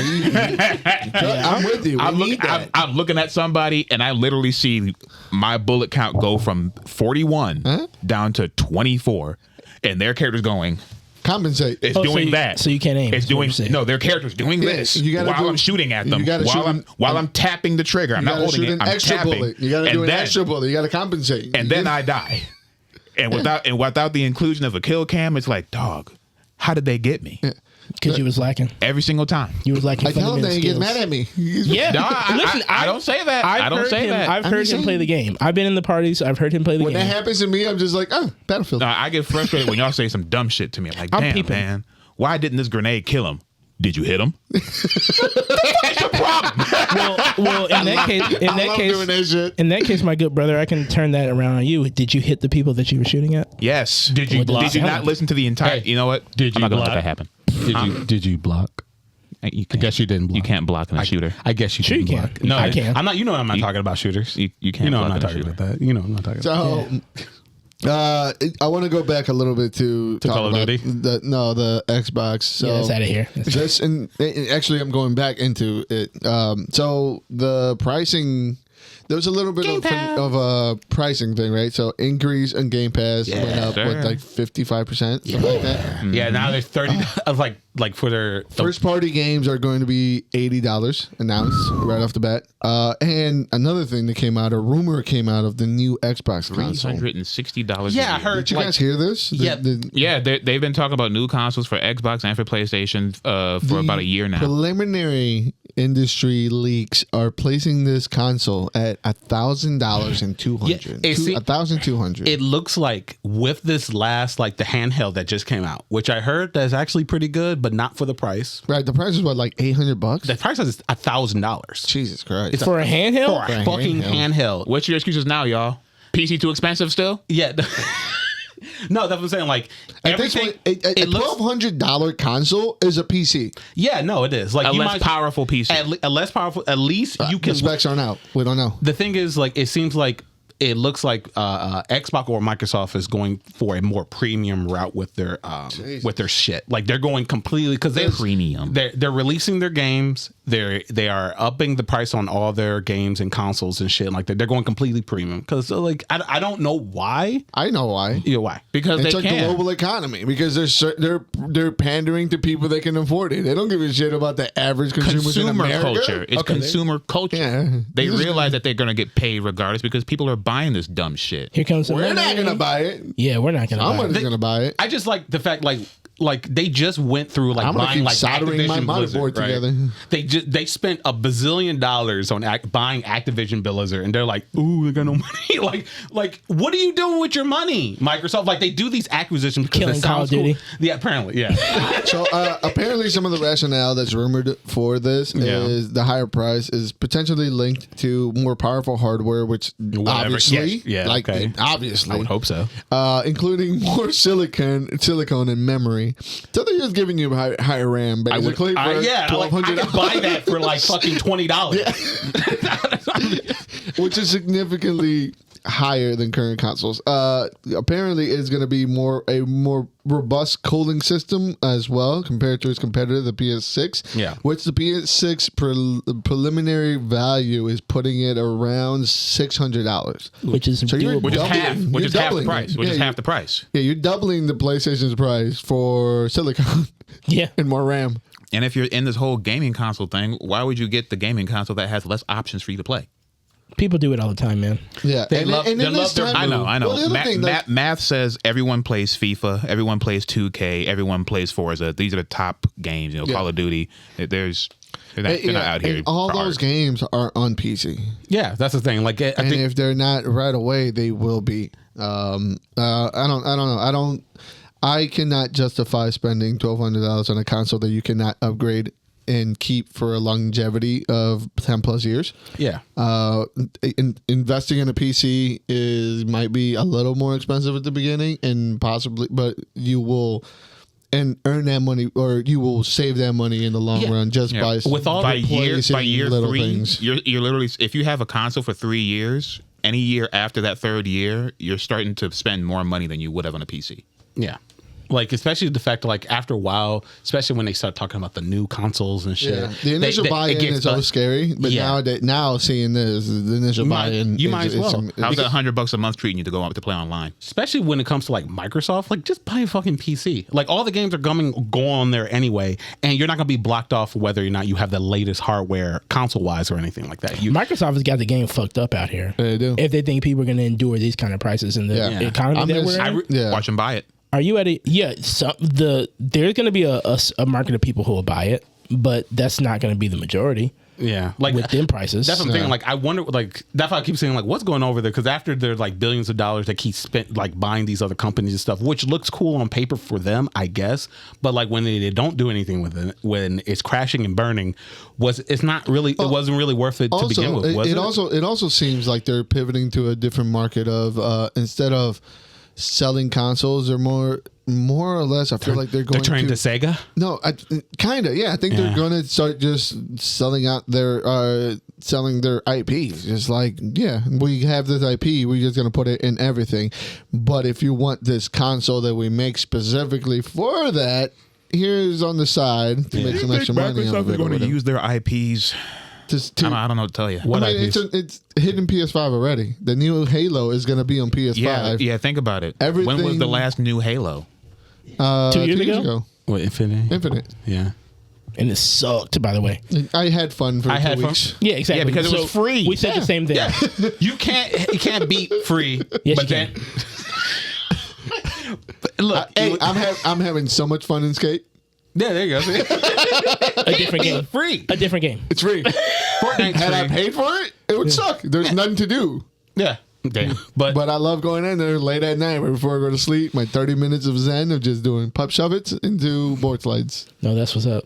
I'm with you. We need that. I'm looking at somebody and I literally see my bullet count go from 41 down to 24. and their character's going. Compensate. It's Oh, doing so you- that. so you can't aim, It's is what doing you're saying. no. Their character's doing Yeah, this you gotta while do- I'm shooting at them. you gotta shoot While I'm tapping the trigger. I'm You not gotta holding shoot it. an I'm extra tapping. bullet. You gotta And do an then- extra bullet. You gotta compensate. And then I die. And without the inclusion of a kill cam, it's like, dog, how did they get me? Because you was lacking. Every single time. You was lacking. I tell him that he gets skills. mad at me. Yeah. No, Listen, I don't say that. I don't heard say him, that. I've heard him saying- play the game. I've been in the parties. I've heard him play the When game. that happens to me, I'm just like, oh, Battlefield. No, I get frustrated when y'all say some dumb shit to me. I'm like, I'm damn, peeping. man, why didn't this grenade kill him? Did you hit him? That's your problem. well, in that doing that shit. in that case, my good brother, I can turn that around on you. Did you hit the people that you were shooting at? Yes. Did you block? Did you not listen to the entire? Hey, you know what? did I'm you not gonna let block? that happen. Did you block? You I can't, guess you didn't block. You can't block in a shooter. I guess you Sure didn't you block. can. No, I can. I'm not. You know I'm not talking about shooters. You can't You know I'm block not in a talking shooter. about that. You know I'm not talking about. So, I want to go back a little bit to talk Call of about Duty? the Xbox. So Yeah, that's out of here. this and actually, I'm going back into it. So the pricing. There was a little bit of a pricing thing, right? So increase in Game Pass went up sir. with like 55%, something like that. Yeah, now there's 30 of like for their First party games are going to be $80 announced right off the bat. And another thing that came out, a rumor came out of the new Xbox console. $360. Yeah, I a year. heard. Did you guys hear this? Yeah. Yeah, they've been talking about new consoles for Xbox and for PlayStation for about a year now. Preliminary industry leaks are placing this console at $1,000 and $200. Yeah, see- $1,200. It looks like with this last like the handheld that just came out, which I heard that's actually pretty good, but not for the price. Right, the price is what, like $800? The price is $1,000 Jesus Christ. For a handheld? for a fucking handheld. What's your excuses now, y'all? PC too expensive still? Yeah. No, that's what I'm saying. Like At this everything, point, a $1,200 console is a PC. yeah, no, it is like A you less might- powerful PC. a less powerful. At least you The can. specs aren't out. We don't know. The thing is, like, it seems like it looks like Xbox or Microsoft is going for a more premium route with their shit. Like they're going completely because they're Premium. They're releasing their games. They are upping the price on all their games and consoles and shit like that. They're going completely premium because like I don't know why. I know why. Yeah, why? Because It's they a can. global economy because they're pandering to people that can afford it. They don't give a shit about the average consumers in Consumer America. culture. It's consumer culture. Yeah. They realize that they're going to get paid regardless because people are buying this dumb shit. Here comes the We're money. not gonna buy it. Yeah, we're not gonna buy it. Someone's gonna buy it. I just like the fact like they just went through like I'm gonna buying keep like soldering my Activision motherboard Blizzard, right? together. They spent $1 billion on buying Activision Blizzard, and they're like, "Ooh, they got no money." like, what are you doing with your money, Microsoft? Like, they do these acquisitions because Killing it sounds Call of cool. Duty. Yeah, apparently, yeah. So apparently, some of the rationale that's rumored for this is the higher price is potentially linked to more powerful hardware, which obviously, Yes. Yeah, okay. obviously, I would hope so. including more silicone and memory. So they're just giving you higher RAM, basically. I could buy that for like fucking $20. Which is significantly higher than current consoles. Apparently, it's going to be a more robust cooling system as well compared to its competitor, the PS6. Yeah. Which the PS6 preliminary value is putting it around $600. Which is So you're doable. Which is Doubling. half. Which You're is half the doubling price. it. Which is Yeah, half the price. Yeah, you're doubling the PlayStation's price for silicon Yeah. and more RAM. And if you're in this whole gaming console thing, why would you get the gaming console that has less options for you to play? People do it all the time, man. Yeah, They love in this their- time- I know. Well, the other thing, like- Math says everyone plays FIFA, everyone plays 2K, everyone plays Forza. These are the top games. You know, Yeah. Call of Duty. They're not out here. and all for those art. games are on PC. Yeah, that's the thing. Like, I And think if they're not right away, they will be. I don't know. I cannot justify spending $1,200 on a console that you cannot upgrade and keep for a longevity of 10 plus years. yeah. Investing in a PC might be a little more expensive at the beginning, and possibly, but you will earn that money, or you will save that money in the long Yeah. run just by With all by replacing year little 3, things. you're literally, if you have a console for 3 years, any year after that third year, you're starting to spend more money than you would have on a PC. Yeah. Like, especially the fact that, like, after a while, especially when they start talking about the new consoles and shit. Yeah. The initial buy-in is always scary, but now seeing this, the initial buy-in, you might as well. How's that $100 a month treating you to go out to play online? Especially when it comes to like Microsoft, like just buy a fucking PC. Like all the games are go on there anyway, and you're not gonna be blocked off whether or not you have the latest hardware console-wise or anything like that. Microsoft has got the game fucked up out here. They do. If they think people are gonna endure these kind of prices in the economy that we're in. Watch them buy it. Are you at a there's going to be a market of people who will buy it, but that's not going to be the majority. Yeah, like with them prices. That's what I'm thinking. Like, I wonder, like, that's why I keep saying, like, what's going on over there? Because after there's like billions of dollars that keep spent, like, buying these other companies and stuff, which looks cool on paper for them, I guess. But like when they don't do anything with it, when it's crashing and burning, it wasn't really worth it to begin with. Was it? It also seems like they're pivoting to a different market of instead of selling consoles, or more or less, I feel like they're turning to Sega. No, kind of. Yeah, I think they're going to start just selling their IPs. Just like, yeah, we have this IP, we're just going to put it in everything. But if you want this console that we make specifically for that, here's on the side to make some extra money. Microsoft is going to use their IPs. I don't know what to tell you. It's hitting PS5 already. The new Halo is going to be on PS5. Yeah. Think about it. When was the last new Halo? 2 years ago. What, Infinite? Yeah. And it sucked, by the way. I had fun for 2 weeks. Yeah, exactly. Yeah, because it was free. We said the same thing. Yeah. You can't beat free. Yes, but you then can. Look, I'm having so much fun in Skate. Yeah, there you go. A different game. Free. A different game. It's free. Fortnite's Had I free. paid for it, it would suck. There's nothing to do. Yeah. Okay. But I love going in there late at night right before I go to sleep. My 30 minutes of zen of just doing pup shove it into board slides. No, that's what's up.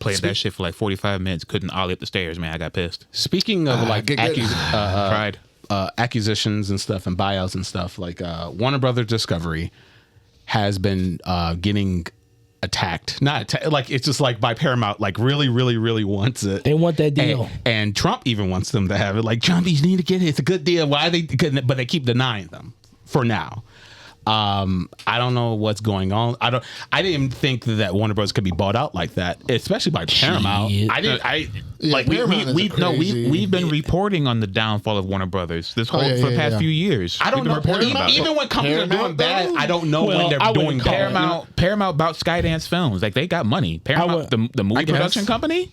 Played that shit for like 45 minutes. Couldn't ollie up the stairs, man. I got pissed. speaking of Tried. acquisitions and stuff and buyouts and stuff, like Warner Brothers Discovery has been getting attacked. Like it's just like by Paramount, like really, really, really wants it. They want that deal. And Trump even wants them to have it. Like, Trump, you need to get it. It's a good deal. Why they couldn't? But they keep denying them for now. I don't know what's going on. I didn't think that Warner Bros. Could be bought out like that, especially by Paramount. We've been reporting on the downfall of Warner Brothers for the past few years. I don't know. Even when companies are doing bad, I don't know when they're doing bad. Paramount bought Skydance Films. Like, they got money. Paramount, the movie production company.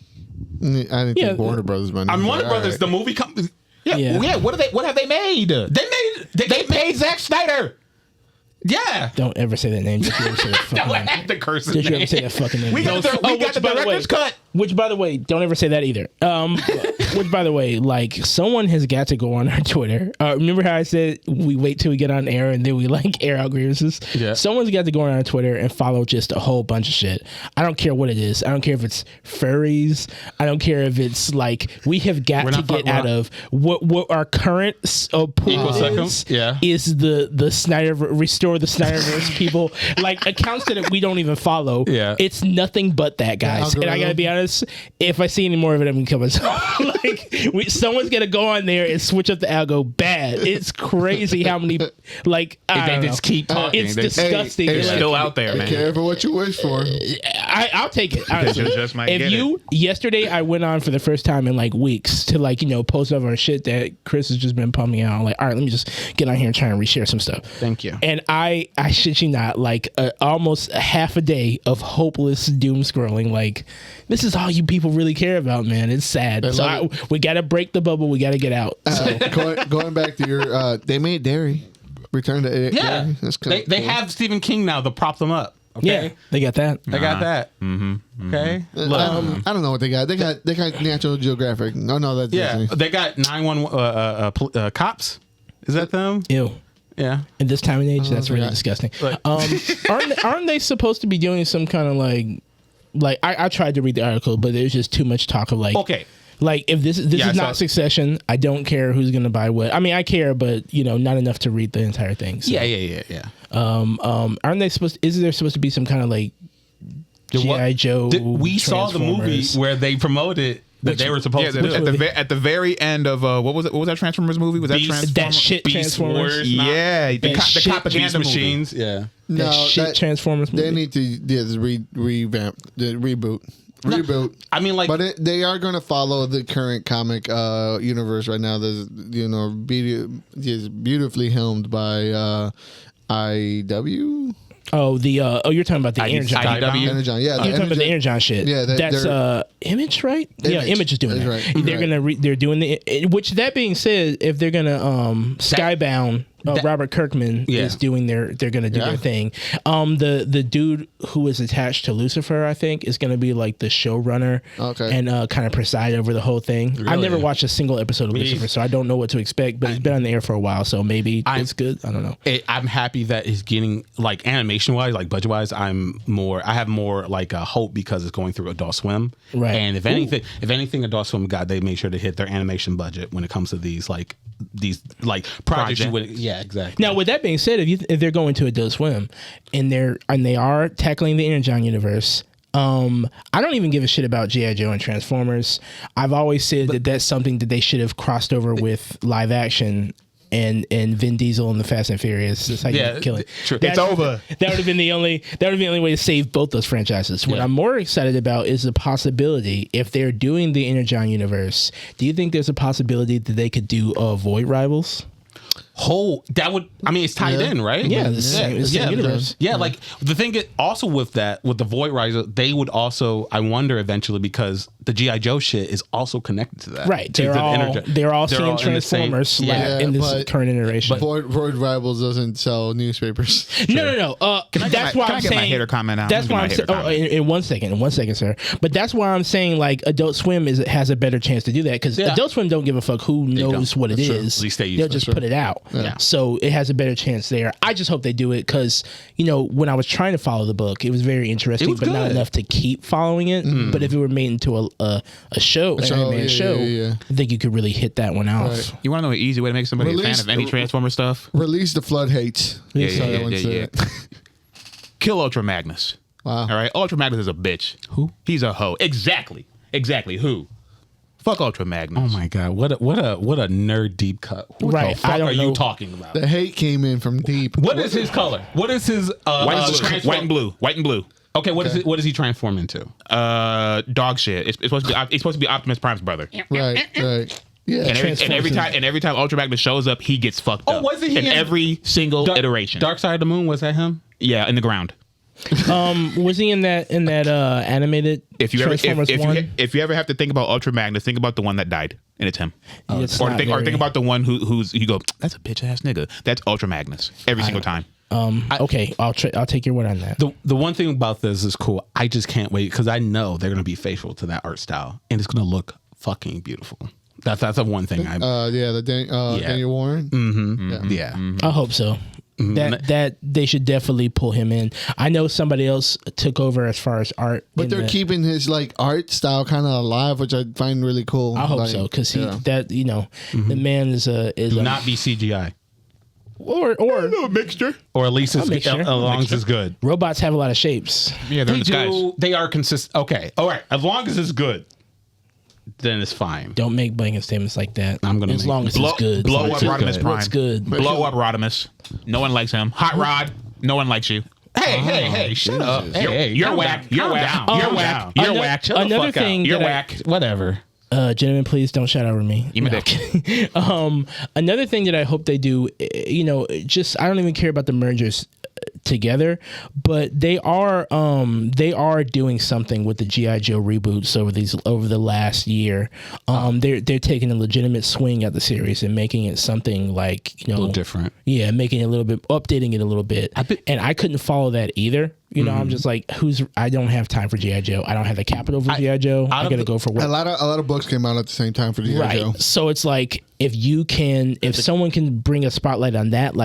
I didn't think Warner Brothers money. I'm Warner Brothers, the movie company. Yeah. What have they made? They paid Zack Snyder. Yeah. Don't ever say that name. Don't you ever say that fucking name. Have to curse Don't you ever say that fucking name. We got the director's cut. Which, by the way, don't ever say that either. Which, by the way, like, someone has got to go on our Twitter. Remember how I said we wait till we get on air and then we like air out grievances? Yeah. Someone's got to go on our Twitter and follow just a whole bunch of shit. I don't care what it is. I don't care if it's furries. I don't care if it's like, we have got to get out of what our current pool is. Yeah. Is the Snyder restore the Snyderverse people, like accounts that we don't even follow. Yeah. It's nothing but that, guys. And I gotta be honest. If I see any more of it, I'm coming. Someone's gonna go on there and switch up the algo bad. It's crazy how many they just keep talking. It's disgusting. It's still out there, man. Careful what you wish for. I'll take it. Honestly. Yesterday I went on for the first time in like weeks to post up on shit that Chris has just been pumping out. I'm like, all right, let me just get on here and try and reshare some stuff. Thank you. And I shit you not, like almost a half a day of hopeless doom scrolling. Like, this is all you people really care about, man. It's sad. So we got to break the bubble. We got to get out. Going back to your, they made Dairy. Return to Dairy. Yeah. That's cool. They have Stephen King now to prop them up. Okay? Yeah, they got that. They got that. Mm-hmm. Okay. Look, I don't know what they got. They got National Geographic. No, that's Disney. They got 911 cops. Is that them? Ew. Yeah. In this time and age, that's really disgusting. Aren't they supposed to be doing some kind of like I tried to read the article, but there's just too much talk of like, okay, like if this is not Succession, I don't care who's gonna buy what. I mean, I care, but not enough to read the entire thing. So. Yeah. Aren't they supposed? Is there supposed to be some kind of like G.I. Joe? We saw the movie where they promoted that they were supposed to do. At the very end of what was it? What was that Transformers movie? Was that shit Beast Transformers? Wars, yeah, the propaganda movie. machines. Yeah. No, That shit Transformers movie. They need to revamp the reboot. I mean, like, but they are going to follow the current comic universe right now. There's is beautifully helmed by IW. Oh, you're talking about the Energon. IDW? Energon, yeah. You're talking about the Energon shit. Yeah, that's Image, right? Yeah, Image is doing that. Right. They're gonna they're doing which that being said, if they're gonna Skybound, Robert Kirkman is doing they're gonna do their thing. The dude who is attached to Lucifer, I think, is gonna be like the showrunner and kind of preside over the whole thing. Really? I've never watched a single episode of Lucifer, so I don't know what to expect, but it's been on the air for a while, so maybe it's good. I don't know. I'm happy that it's getting, like, animation wise, like budget wise, I have more like a hope because it's going through Adult Swim. Right. And if anything Adult Swim got, they made sure to hit their animation budget when it comes to these projects. Yeah, exactly. Now, with that being said, if they're going to Adult Swim and they are tackling the Energon universe, I don't even give a shit about G.I. Joe and Transformers. I've always said that that's something that they should have crossed over with live action. And Vin Diesel and the Fast and Furious. That's how you kill it. True. It's over. That would have been the only way to save both those franchises. What I'm more excited about is the possibility, if they're doing the Energon universe, do you think there's a possibility that they could do Void Rivals? It's tied in, right? Yeah, the same universe. Yeah, like the thing also with the Void Riser, they would also, I wonder eventually, because the G.I. Joe shit is also connected to that. Right. They're all seeing Transformers in this current iteration. Void Rivals doesn't sell newspapers. No. That's why I'm saying. My hater comment out? That's why I'm saying. In one second, sir. But that's why I'm saying, like, Adult Swim has a better chance to do that, because Adult Swim don't give a fuck who knows what it is. At least they'll just put it out. Yeah. So it has a better chance there. I just hope they do it, because when I was trying to follow the book, it was very interesting, but not enough to keep following it. But if it were made into a show, I think you could really hit that one off. Right. You want to know an easy way to make somebody a fan of any Transformer stuff? Release the flood hates. Yeah. Kill Ultra Magnus. Wow. All right, Ultra Magnus is a bitch. Who? He's a hoe. Exactly. Who? Fuck Ultra Magnus. Oh my god! What a nerd deep cut. What right? the fuck I don't are know. you talking about? The hate came in from deep. What is his color? What is his white and blue? White and blue. Okay, what does he transform into? Dog shit. It's supposed to be Optimus Prime's brother. Right. Yeah. And every time Ultra Magnus shows up, he gets fucked up. Wasn't he in every single iteration? Dark Side of the Moon, was that him? Yeah, in the ground. Was he in that animated Transformers one? If you ever have to think about Ultra Magnus, think about the one that died, and it's him. Or think about the one who's you go, that's a bitch ass nigga. That's Ultra Magnus every single time. Okay, I'll take your word on that. The one thing about this is cool. I just can't wait, because I know they're gonna be faithful to that art style, and it's gonna look fucking beautiful. That's the one thing. Daniel Warren. Mm-hmm. Yeah. I hope so. That they should definitely pull him in. I know somebody else took over as far as art, but they're keeping his like art style kind of alive, which I find really cool. I hope so, because the man is do not be CGI. Or a little mixture, or at least as long as it's good. Robots have a lot of shapes. Yeah, they do. They are consistent. Okay, all right. As long as it's good, then it's fine. Don't make blanket statements like that. I'm gonna as long as it's good. Blow up Rodimus Prime. It's good. Blow up Rodimus. No one likes him. Hot Rod. No one likes you. Hey, shut up. You're whack. You're whack. You're whack. You're whack. Another thing. You're whack. Whatever. Gentlemen, please don't shout over me. You dick. Another thing that I hope they do, just I don't even care about the mergers together, but they are doing something with the G.I. Joe reboots over the last year. They're taking a legitimate swing at the series and making it something like a little different. Yeah, making it a little bit, updating it a little bit. And I couldn't follow that either. I'm just like, I don't have time for G.I. Joe. I don't have the capital for G.I. Joe. I gotta go for what? A lot of books came out at the same time for G.I. Joe. So it's like, if someone can bring a spotlight on that,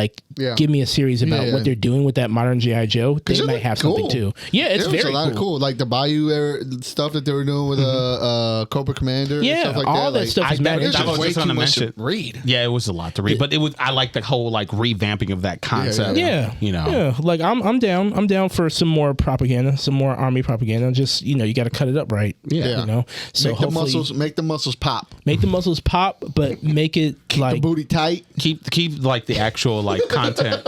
give me a series about what they're doing with that modern G.I. Joe, they might have something too. Yeah, it's very cool. A lot of cool, like the Bayou era stuff that they were doing with Cobra Commander. Yeah, and stuff like all that stuff is mad. It's just way too much to read. Yeah, it was a lot to read, but I like the whole revamping of that concept. Yeah, like I'm down. I'm down for some more propaganda, some more army propaganda. Just you got to cut it up right. Yeah. So make the muscles pop. Make the muscles pop, but make it Keep the booty tight. Keep like the actual like content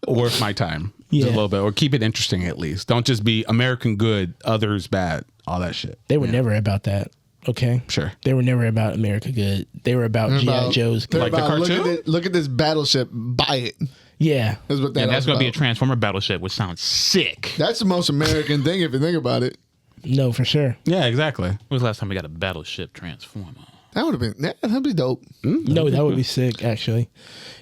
worth my time. Just a little bit, or keep it interesting at least. Don't just be American good, others bad, all that shit. They were never about that. Okay, sure. They were never about America good. They were about G.I. Joe's. Like the cartoon. Look at this battleship. Buy it. Yeah, That's what that. And that's going to be a Transformer battleship, which sounds sick. That's the most American thing if you think about it. no, for sure. Yeah, exactly. When was the last time we got a battleship Transformer? That would have been. That'd be dope. No, that would be sick. Actually,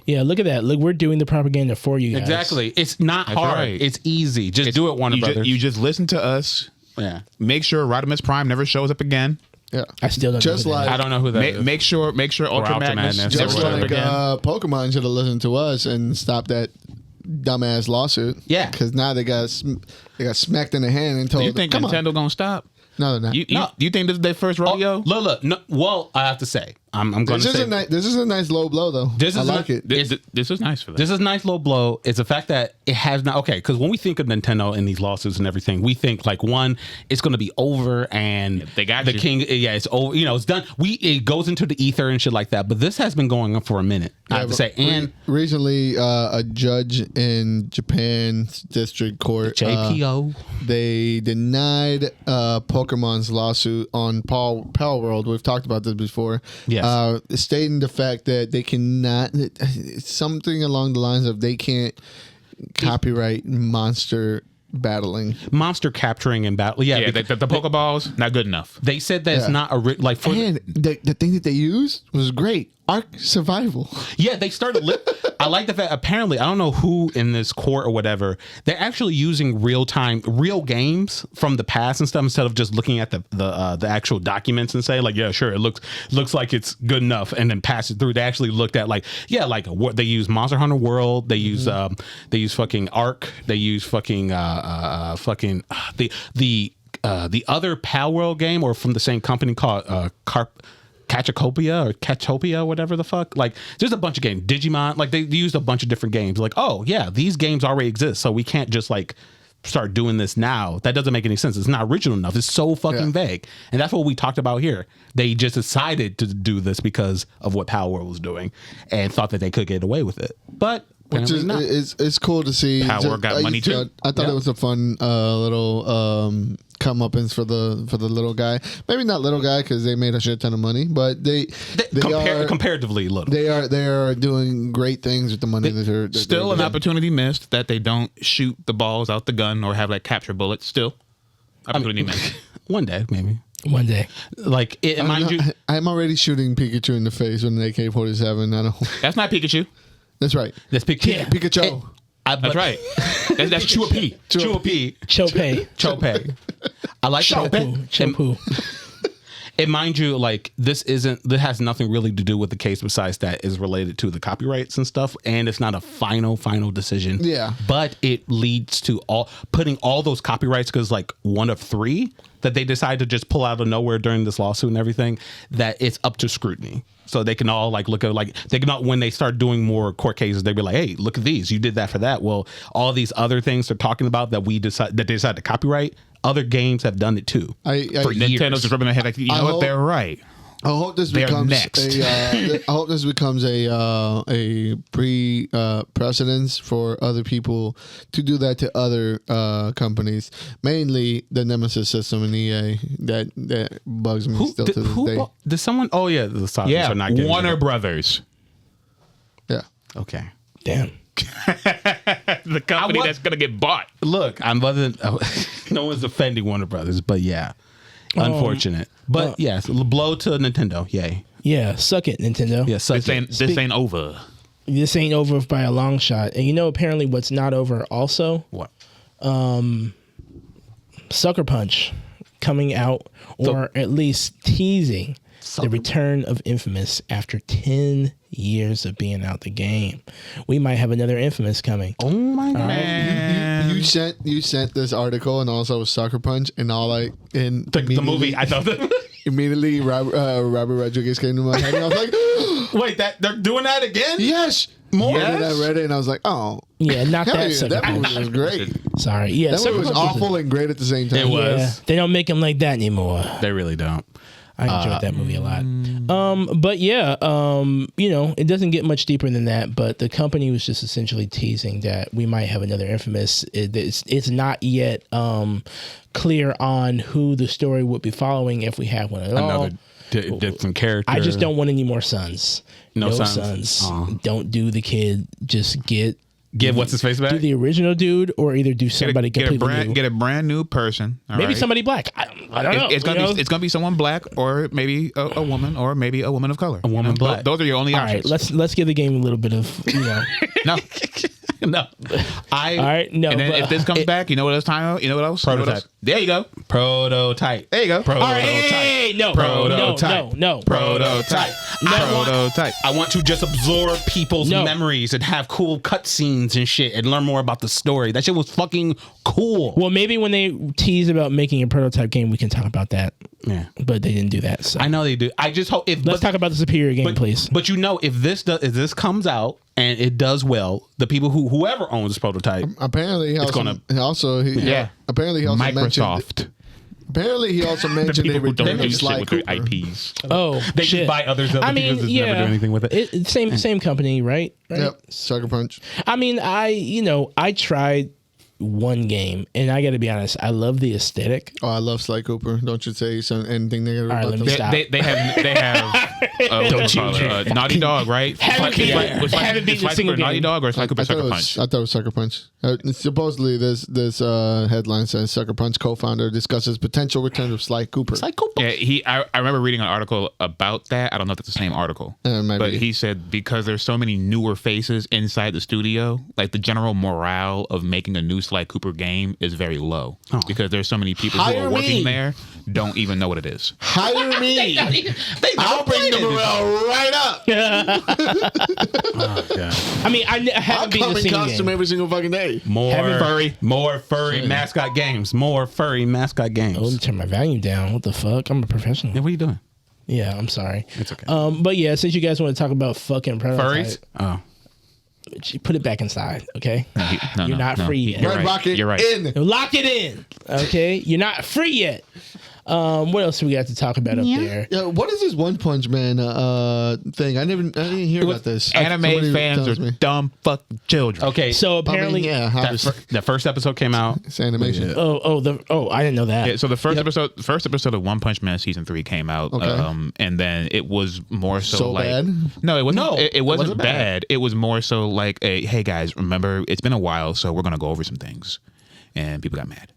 yeah. Look at that. Look, we're doing the propaganda for you guys. Exactly. It's not hard. right. It's easy. Just do it, Warner Brothers. You just listen to us. Yeah. Make sure Rodimus Prime never shows up again. Yeah. I still don't. Just know like I don't know who that is. Make sure Ultra Magnus Madness. never Just shows up like again. Pokemon should have listened to us and stopped that dumbass lawsuit. Yeah. Because now they got smacked in the hand and Do told. you think Come on. Nintendo gonna stop? No, they're not. You think this is their first rodeo? Look. No, well, I have to say, I'm going to say This is a nice low blow though. This I is like a- it. This is nice for them. this is a nice low blow. It's the fact that it has not because when we think of Nintendo and these lawsuits and everything, we think like one, it's going to be over and they got the you. king. Yeah, it's over. It's done. It goes into the ether and shit like that. But this has been going on for a minute. I have to say, and recently, a judge in Japan's district court, JPO, they denied Pokemon's lawsuit on Palworld. We've talked about this before. Yes. Stating the fact that they cannot, something along the lines of they can't copyright monster battling. monster capturing and battle. Yeah, yeah, the Pokeballs not good enough. they said that it's not a like for And the thing that they used was great. Arc survival. Yeah, they started. I like the fact. Apparently, I don't know who in this court or whatever. They're actually using real games from the past and stuff instead of just looking at the actual documents and say like, yeah, sure, it looks like it's good enough, and then pass it through. They actually looked at like, yeah, like what they use Monster Hunter World. They use fucking Arc. They use fucking the other Palworld game or from the same company called Catchopia, whatever the fuck. Like, there's a bunch of games. Digimon, like they used a bunch of different games. Like, oh yeah, these games already exist, so we can't just like start doing this now. That doesn't make any sense. It's not original enough. It's so fucking vague, and that's what we talked about here. They just decided to do this because of what Palworld was doing, and thought that they could get away with it, but. Which is not. it's cool to see. Power got money too. I thought it was a fun little comeuppance for the little guy. Maybe not little guy because they made a shit ton of money, but they are comparatively little. They are doing great things with the money that they're Still an they're- opportunity missed that they don't shoot the balls out the gun or have like capture bullets. Still, opportunity missed. One day, maybe. One day. Like, mind you, I'm already shooting Pikachu in the face with an AK-47. I don't. That's not Pikachu. That's right. that's Pikachu. That's right. That's Chua P. Chua-P. Chopay. Chope. I like Chopu. Chopu. And mind you, like this has nothing really to do with the case besides that is related to the copyrights and stuff, and it's not a final decision. Yeah. But it leads to putting all those copyrights because like one of three that they decide to just pull out of nowhere during this lawsuit and everything, that it's up to scrutiny. So they can all like look at like they can all, when they start doing more court cases, they'll be like, hey, look at these, you did that for that. Well, all these other things they're talking about that they decide to copyright, other games have done it too. For Nintendo's just rubbing their head like, you know what, they're right. I hope this They are becomes next. I hope this becomes a precedence for other people to do that to other companies. Mainly the Nemesis system in EA that bugs me still to this day. Did someone? Oh yeah, the stocks Yeah, are not getting Warner it. Brothers, Yeah. Okay. Damn. the company that's gonna get bought. Look, no one's offending Warner Brothers, but yeah, unfortunate. But yes, blow to Nintendo. Yay. Yeah, suck it, Nintendo. Yeah, suck This ain't over. This ain't over by a long shot. And apparently what's not over also, What? Sucker Punch coming out, or at least teasing the return of Infamous after 10 years of being out the game. We might have another Infamous coming. Oh my god. Man. You sent this article and also Sucker Punch and all The movie. I thought that. Immediately Robert Rodriguez came to my head and I was like, Wait, that they're doing that again? yes. More. And then I read it and I was like, oh. Yeah, not Hell that yeah, Sucker that Punch. movie was great. Sorry. Yeah, That Sucker movie was Punch awful and great at the same time. It was. Yeah, they don't make him like that anymore. They really don't. I enjoyed that movie a lot. But yeah, it doesn't get much deeper than that. But the company was just essentially teasing that we might have another Infamous. It's not yet clear on who the story would be following if we have one at all. Another different character. I just don't want any more sons. No sons. Don't do the kid. Just get what's his face back. do the original dude, or either do somebody completely new. Get a brand new person. Maybe right? somebody black. I don't know. It's gonna be someone black, or maybe a woman, or maybe a woman of color. A woman black. Those are your only All options. right, let's give the game a little bit of No. No. All right, no. And then but if this comes back, you know what else time? You know what else? Prototype. You know what else? There you go. Prototype. There you go. all right, hey, no, Prototype. no. Prototype. Prototype. I want to just absorb people's No. memories and have cool cutscenes and shit and learn more about the story. That shit was fucking cool. Well, maybe when they tease about making a prototype game, we can talk about that. Yeah. But they didn't do that. So I know they do. I just hope let's talk about the superior game, please. But if this comes out and it does well, the people whoever owns this prototype, Apparently, he also mentioned. Microsoft. Apparently, he also mentioned People a who don't return do of shit Sly with their Cooper. IPs. Oh, they shit. just buy others. I mean, never do yeah, anything with it. Same company, right? Yep, Sucker Punch. I mean, I tried one game, and I got to be honest, I love the aesthetic. Oh, I love Sly Cooper. Don't you say anything negative All right, about let me them. stop. They have Naughty Dog, right? Haven't beaten a single Naughty game. Dog or Sly Cooper I thought, Sucker it Punch? was, I thought it was Sucker Punch. Supposedly, this headline says Sucker Punch co-founder discusses potential return of Sly Cooper. Sly Cooper. Yeah, I remember reading an article about that. I don't know if it's the same article, Maybe. but he said because there's so many newer faces inside the studio, like the general morale of making a new Sly Cooper game is very low because there's so many people who Hire are working me. there don't even know what it is. Hire me. I'll bring the morale right up. Oh, God. I mean, I I'll haven't beaten come a in single costume game. every single fucking day. More furry mascot games. More furry mascot games. Oh, let me turn my volume down. What the fuck? I'm a professional. Yeah, what are you doing? Yeah, I'm sorry. It's okay. But yeah, since you guys want to talk about fucking prototype, Furries? Oh. put it back inside, okay? No, You're not free yet. You're Red right. Rocket You're right. in. Lock it in, okay? You're not free yet. What else do we got to talk about up there? Yeah, what is this One Punch Man thing? I didn't hear about this. Anime Somebody fans tells are me. dumb fucking children. Okay. So I apparently, mean, yeah, The first episode came out. it's animation. I didn't know that. Yeah, so the first episode of One Punch Man season 3 came out, Okay. and then it was more so like bad? no, it wasn't. No, it it wasn't wasn't bad. It was more so like, hey guys, remember it's been a while, so we're gonna go over some things, and people got mad.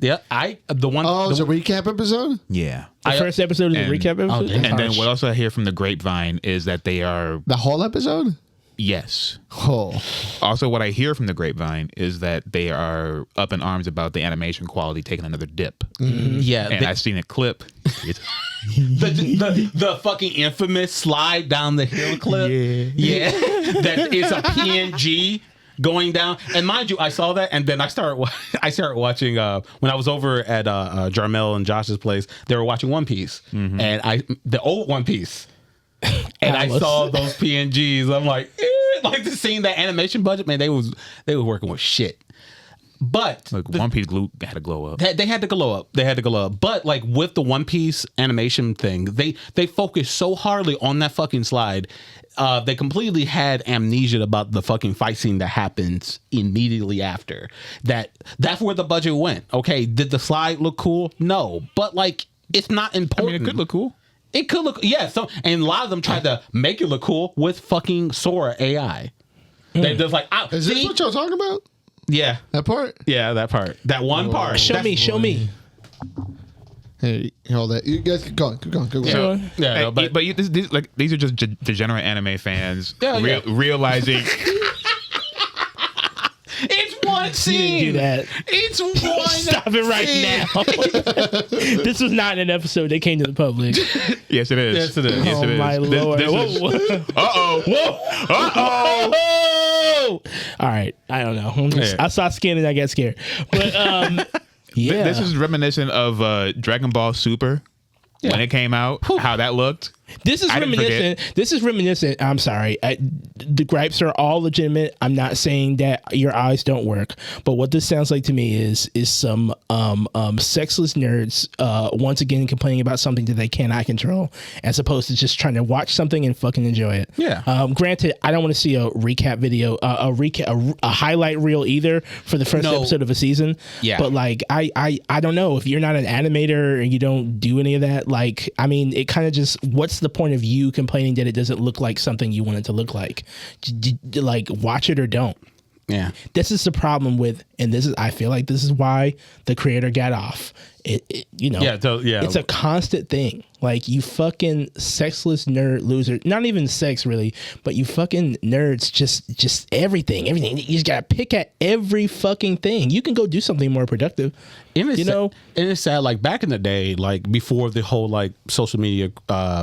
Yeah, the one. Oh, it's a recap episode? Yeah, The first episode is a recap episode. damn. and then what else I hear from the grapevine is that they are The whole episode? yes. Oh. Also, what I hear from the grapevine is that they are up in arms about the animation quality taking another dip. Yeah, And I've seen a clip. the fucking infamous slide down the hill clip. Yeah. That is a PNG going down. And mind you, I saw that, and then I started watching when I was over at Jarmel and Josh's place. They were watching One Piece, and the old One Piece. And I saw those PNGs. I'm like, like seeing that animation budget, man. They were working with shit. But Like One Piece glue had to glow up. they had to glow up. They had to glow up. But like with the One Piece animation thing, they focused so hardly on that fucking slide. They completely had amnesia about the fucking fight scene that happens immediately after. That's where the budget went. Okay, did the slide look cool? No, but like it's not I important. mean, it could look cool. It could look, yeah. So, and a lot of them tried to make it look cool with fucking Sora AI. They're just like, oh, Is this see? what y'all talking about? Yeah, That part? yeah, that part, that one part. Show me. Hey, hold that. You guys keep going. Keep going. So- Yeah, no, but these are just degenerate anime fans Yeah. realizing It's one scene. do that. It's one. Stop it right now. This was not an episode that came to the public. yes it is. Yes, it is. Yes, Oh it is. my lord! Whoa. Uh-oh. All right, I don't know. Yeah. I saw skin and I got scared. But yeah, This is reminiscent of Dragon Ball Super when it came out. How that looked. This is I didn't reminiscent. This is reminiscent. I'm sorry. The gripes are all legitimate. I'm not saying that your eyes don't work, but what this sounds like to me is some sexless nerds once again complaining about something that they cannot control, as opposed to just trying to watch something and fucking enjoy it. Yeah. Granted, I don't want to see a recap video, a highlight reel either for the first episode of a season. Yeah. But like, I don't know, if you're not an animator and you don't do any of that. Like, I mean, it kind of just, what's the point of you complaining that it doesn't look like something you want it to look like? Like, watch it or don't. Yeah. This is the problem with, and this is, I feel like this is why the creator got off. It's a constant thing. Like, you fucking sexless nerd loser. Not even sex really, but you fucking nerds. Just everything. You just gotta pick at every fucking thing. You can go do something more productive. And it's sad. Like, back in the day, like before the whole like social media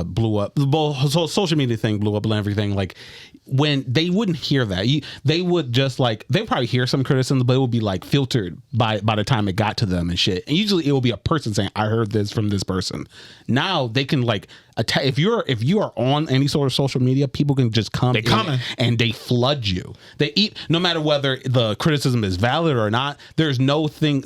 blew up, the whole social media thing blew up and everything. Like, when they wouldn't hear that, they would just like, they probably hear some criticism, but it would be like filtered by the time it got to them and shit. And usually it will be a person saying, I heard this from this person. Now they can like attack. If you are on any sort of social media, people can just come in and they flood you. They eat, no matter whether the criticism is valid or not. There's nothing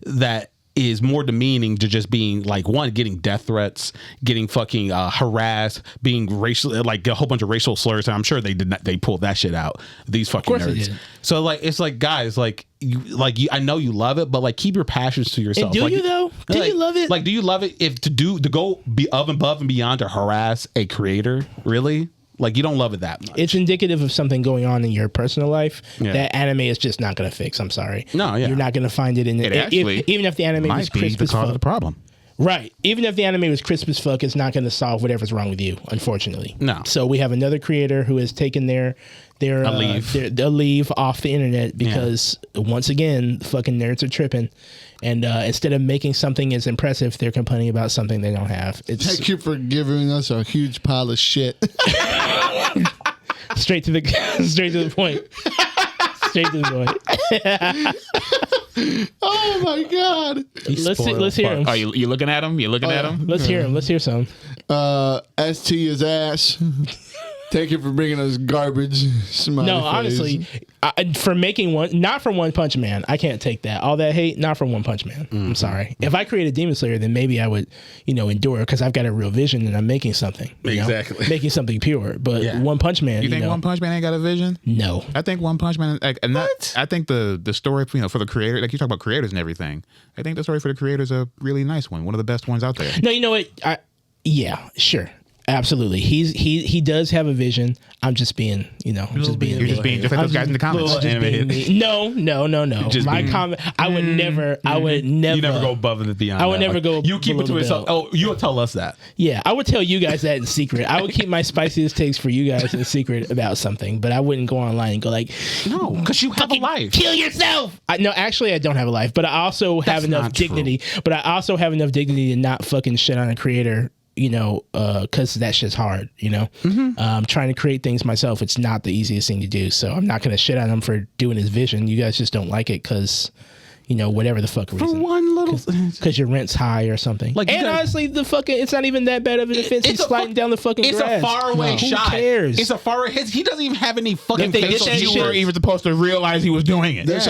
that is more demeaning to just being like, one, getting death threats, getting fucking harassed, being racial, like a whole bunch of racial slurs. And I'm sure they pulled that shit out. These fucking nerds. So like, it's like, guys, like you, I know you love it, but like, keep your passions to yourself. And do like, you though? Do you love it? Like, do you love it if to go above and beyond to harass a creator? Really? Like, you don't love it that much. It's indicative of something going on in your personal life that anime is just not going to fix. I'm sorry. No, yeah. You're not going to find it in it. Even if the anime was crisp as fuck. The problem. Right. Even if the anime was crisp as fuck, it's not going to solve whatever's wrong with you, unfortunately. No. So we have another creator who has taken their leave off the internet because, once again, fucking nerds are tripping. And instead of making something as impressive, they're complaining about something they don't have. Thank you for giving us a huge pile of shit. Straight to the point. Straight to the point. Oh my god! Let's hear him. Are you looking at him? You looking at him? Let's hear him. Let's hear some. ST is ass. Thank you for bringing us garbage. Smiley face. Honestly, for making one, not from One Punch Man. I can't take that. All that hate, not from One Punch Man. Mm-hmm. I'm sorry. If I created Demon Slayer, then maybe I would, endure because I've got a real vision and I'm making something. Exactly. Making something pure. But One Punch Man. You think One Punch Man ain't got a vision? No. I think One Punch Man, I think the story, for the creator, like you talk about creators and everything. I think the story for the creator is a really nice one. One of the best ones out there. No, you know what? Yeah, sure. Absolutely. He does have a vision. I'm just being, You're just being just like those guys in the comments. No. My comment, I would never. You never go above and beyond. I would never go. You keep it to yourself. Oh, you would tell us that. Yeah, I would tell you guys that in secret. I would keep my spiciest takes for you guys in secret about something, but I wouldn't go online and go like, no, because you have a life. Kill yourself. No, actually, I don't have a life, but I also have enough dignity. But I also have enough dignity to not fucking shit on a creator. Because that shit's hard, trying to create things myself, it's not the easiest thing to do. So I'm not going to shit on him for doing his vision. You guys just don't like it because, whatever the fuck reason. For one little... Because your rent's high or something. Honestly, it's not even that bad of an offense. He's sliding down the fucking grass. It's a faraway shot. Who cares? It's a faraway... He doesn't even have any fucking facial... You weren't even supposed to realize he was doing it. There's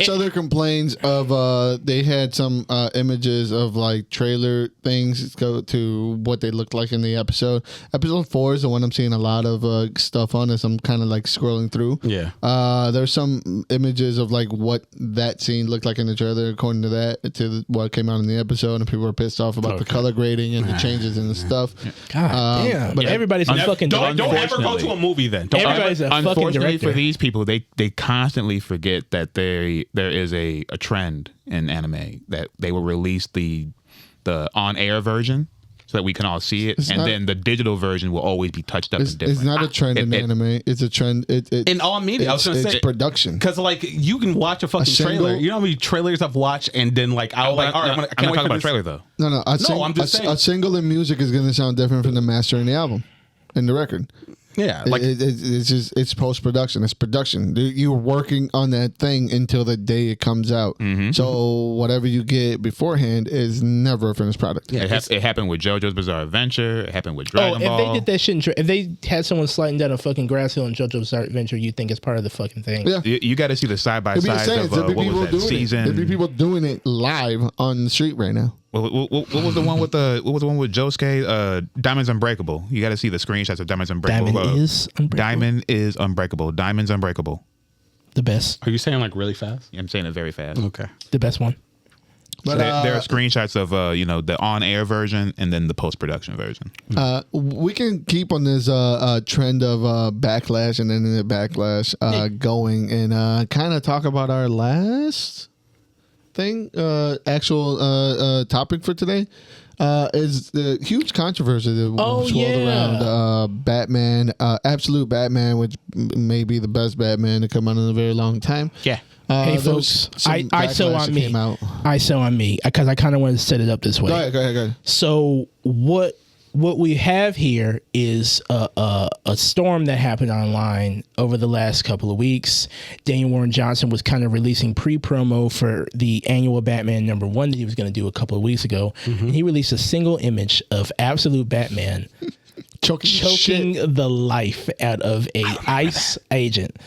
other complaints of... they had some images of like trailer things go to what they looked like in the episode. Episode 4 is the one I'm seeing a lot of stuff on as I'm kind of like scrolling through. Yeah. There's some images of like what that scene looked like in the trailer according to that, what came out in the episode, and people were pissed off about the color grading and the changes in the stuff. God damn. But everybody's a fucking don't ever go to a movie then. Everybody's a fucking director. Unfortunately for these people, they constantly forget that there is a trend in anime that they will release the on-air version so that we can all see it, then the digital version will always be touched up and different. It's not a trend in anime. It's a trend. In all media. I was going to say. It's production. Because, like, you can watch a fucking trailer. You know how many trailers I've watched, and then, like, all right, I'm not talking about a trailer, though. No, I'm just saying. A single in music is going to sound different from the master and the album and the record. Yeah, like it's post production. It's production. You're working on that thing until the day it comes out. So whatever you get beforehand is never a finished product. Yeah, it happened with JoJo's Bizarre Adventure. It happened with Dragon Ball. If they did that shit, if they had someone sliding down a fucking grass hill in JoJo's Bizarre Adventure, you think it's part of the fucking thing. Yeah. You got to see the side by side of what was that season. There'd be people doing it live on the street right now. What was the one with Josuke? Diamond's Unbreakable. You got to see the screenshots of Diamond's Unbreakable. Diamond is Unbreakable. Diamond's Unbreakable. The best. Are you saying like really fast? I'm saying it very fast. Okay. The best one. But there are screenshots of the on-air version and then the post-production version. We can keep on this trend of Backlash and then the Backlash going and kind of talk about our last thing, actual topic for today. Is the huge controversy that swirled around Batman, Absolute Batman, which may be the best Batman to come out in a very long time. Yeah. Hey folks, I so on me. I so on me because I kind of wanted to set it up this way. Go ahead. So what we have here is a storm that happened online over the last couple of weeks. Daniel Warren Johnson was kind of releasing pre-promo for the annual Batman #1 that he was going to do a couple of weeks ago. And he released a single image of Absolute Batman choking the life out of a ICE agent.